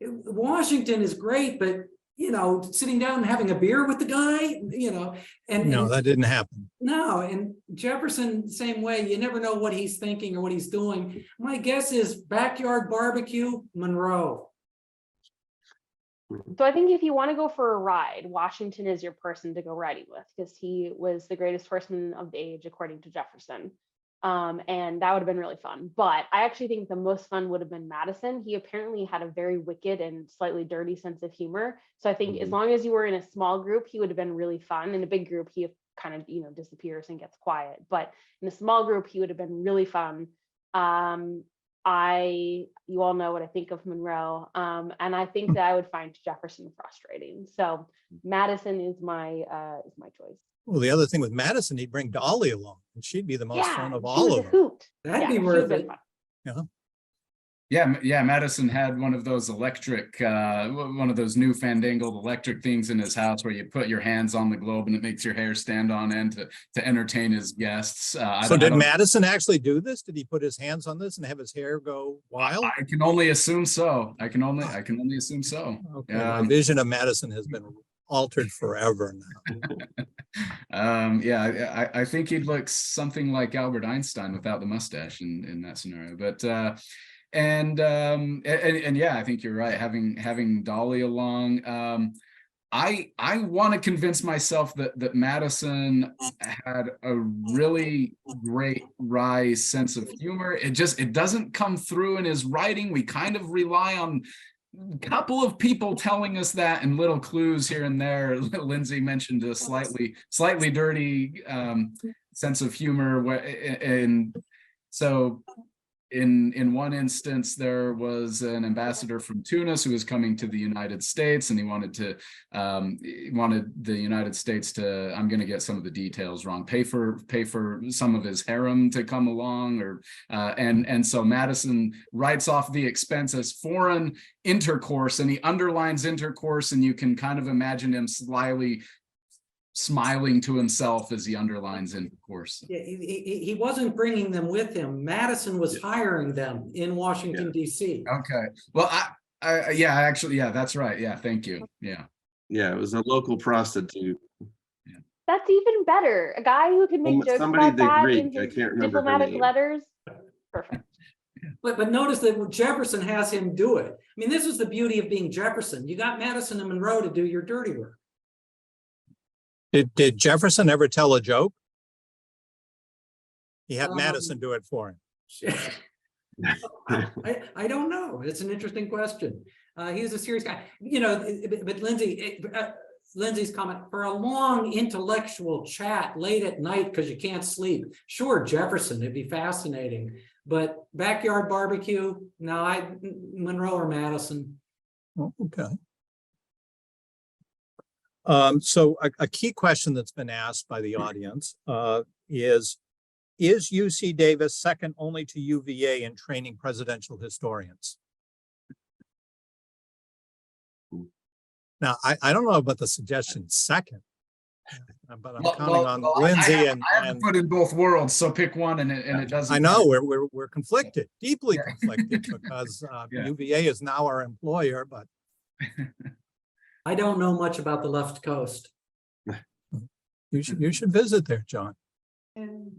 Washington is great, but you know, sitting down and having a beer with the guy, you know, No, that didn't happen. No, and Jefferson, same way. You never know what he's thinking or what he's doing. My guess is backyard barbecue, Monroe. So I think if you want to go for a ride, Washington is your person to go riding with, because he was the greatest horseman of the age, according to Jefferson. And that would have been really fun. But I actually think the most fun would have been Madison. He apparently had a very wicked and slightly dirty sense of humor. So I think as long as you were in a small group, he would have been really fun. In a big group, he kind of, you know, disappears and gets quiet. But in a small group, he would have been really fun. You all know what I think of Monroe, and I think that I would find Jefferson frustrating. So Madison is my choice. Well, the other thing with Madison, he'd bring Dolly along, and she'd be the most fun of all of them. Hoot. That'd be worth it. Yeah, Madison had one of those electric, one of those new fandangled electric things in his house where you put your hands on the globe and it makes your hair stand on end to entertain his guests. So did Madison actually do this? Did he put his hands on this and have his hair go wild? I can only assume so. I can only assume so. Okay, my vision of Madison has been altered forever now. Yeah, I think he'd look something like Albert Einstein without the mustache in that scenario. But and yeah, I think you're right. Having Dolly along, I want to convince myself that Madison had a really great wry sense of humor. It doesn't come through in his writing. We kind of rely on a couple of people telling us that and little clues here and there. Lindsay mentioned a slightly dirty sense of humor, and so in one instance there was an ambassador from Tunis who was coming to the United States, and he wanted the United States to, I'm going to get some of the details wrong, pay for some of his harem to come along, or and so Madison writes off the expense as foreign intercourse, and he underlines intercourse, and you can kind of imagine him slyly smiling to himself as he underlines intercourse. Yeah, he wasn't bringing them with him. Madison was hiring them in Washington, D.C. Okay. Well, yeah, that's right. Yeah, thank you. Yeah. Yeah, it was a local prostitute. Yeah. That's even better. A guy who can make jokes about that in his diplomatic letters. Perfect. But notice that Jefferson has him do it. I mean, this is the beauty of being Jefferson. You got Madison and Monroe to do your dirty work. Did Jefferson ever tell a joke? He had Madison do it for him. I don't know. It's an interesting question. He was a serious guy. You know, but Lindsay's comment, for a long intellectual chat late at night because you can't sleep. Sure, Jefferson, it'd be fascinating. But backyard barbecue, no, Monroe or Madison. Oh, okay. So a key question that's been asked by the audience is UC Davis second only to UVA in training presidential historians? Now, I don't know about the suggestion second, but I'm counting on Lindsay I have to put in both worlds, so pick one and it doesn't. I know we're conflicted, deeply conflicted, because UVA is now our employer, but I don't know much about the left coast. You should visit there, John. You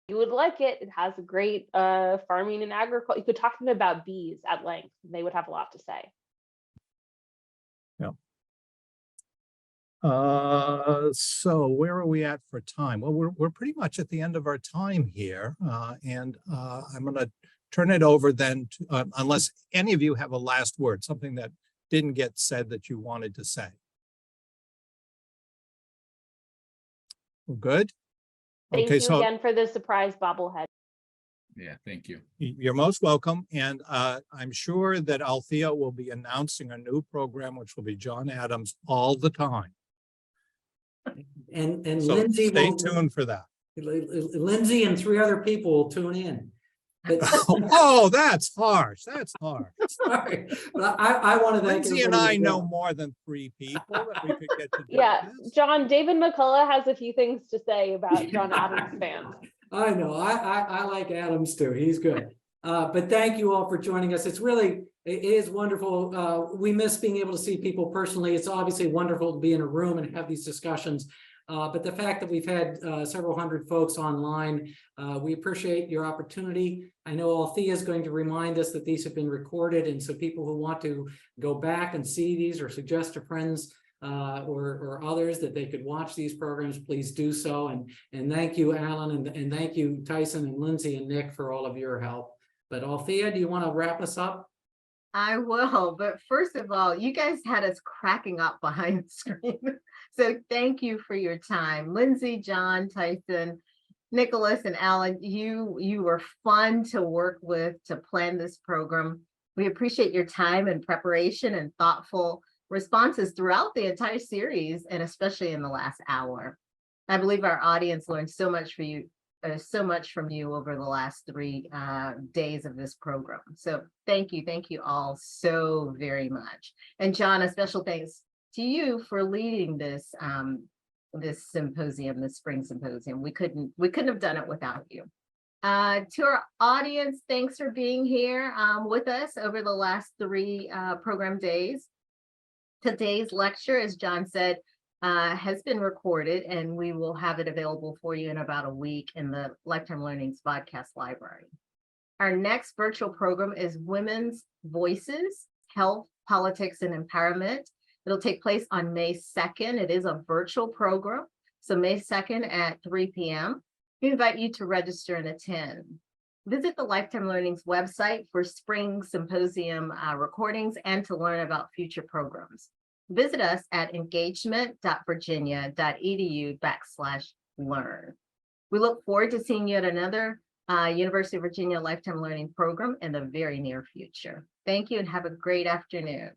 would like it. It has a great farming and agriculture. You could talk to them about bees at length. They would have a lot to say. Yeah. So where are we at for time? Well, we're pretty much at the end of our time here, and I'm going to turn it over then to, unless any of you have a last word, something that didn't get said that you wanted to say. We're good? Thank Okay, you so again for the surprise bobblehead. Yeah, thank you. You're most welcome. And I'm sure that Althea will be announcing a new program, which will be John Adams all the time. And So Lindsay stay will, tuned for that. Lindsay and 3 other people will tune in. But Oh, that's harsh. That's harsh. sorry, but I want to thank Lindsay and everybody I as know well. more than 3 people that we could get to do Yeah, this. John, David McCullough has a few things to say about John Adams fans. I know. I like Adams too. He's good. But thank you all for joining us. It is wonderful. We miss being able to see people personally. It's obviously wonderful to be in a room and have these discussions. But the fact that we've had several hundred folks online, we appreciate your opportunity. I know Althea is going to remind us that these have been recorded. And so people who want to go back and see these or suggest to friends or others that they could watch these programs, please do so. And thank you, Alan, and thank you, Tyson and Lindsay and Nick, for all of your help. But Althea, do you want to wrap us up? I will, but first of all, you guys had us cracking up behind the screen. So thank you for your time. Lindsay, John, Tyson, Nicholas, and Alan, you were fun to work with to plan this program. We appreciate your time and preparation and thoughtful responses throughout the entire series, and especially in the last hour. I believe our audience learned so much from you over the last 3 days of this program. So thank you all so very much. And John, a special thanks to you for leading this this symposium, this spring symposium. We couldn't have done it without you. To our audience, thanks for being here with us over the last 3 program days. Today's lecture, as John said, has been recorded, and we will have it available for you in about a week in the Lifetime Learning's podcast library. Our next virtual program is Women's Voices, Health, Politics, and Empowerment. It'll take place on May 2nd. It is a virtual program, so May 2nd at 3 p.m. We invite you to register and attend. Visit the Lifetime Learning's website for spring symposium recordings and to learn about future programs. Visit us at engagement.virginia.edu/learn. We look forward to seeing you at another University of Virginia Lifetime Learning program in the very near future. Thank you and have a great afternoon.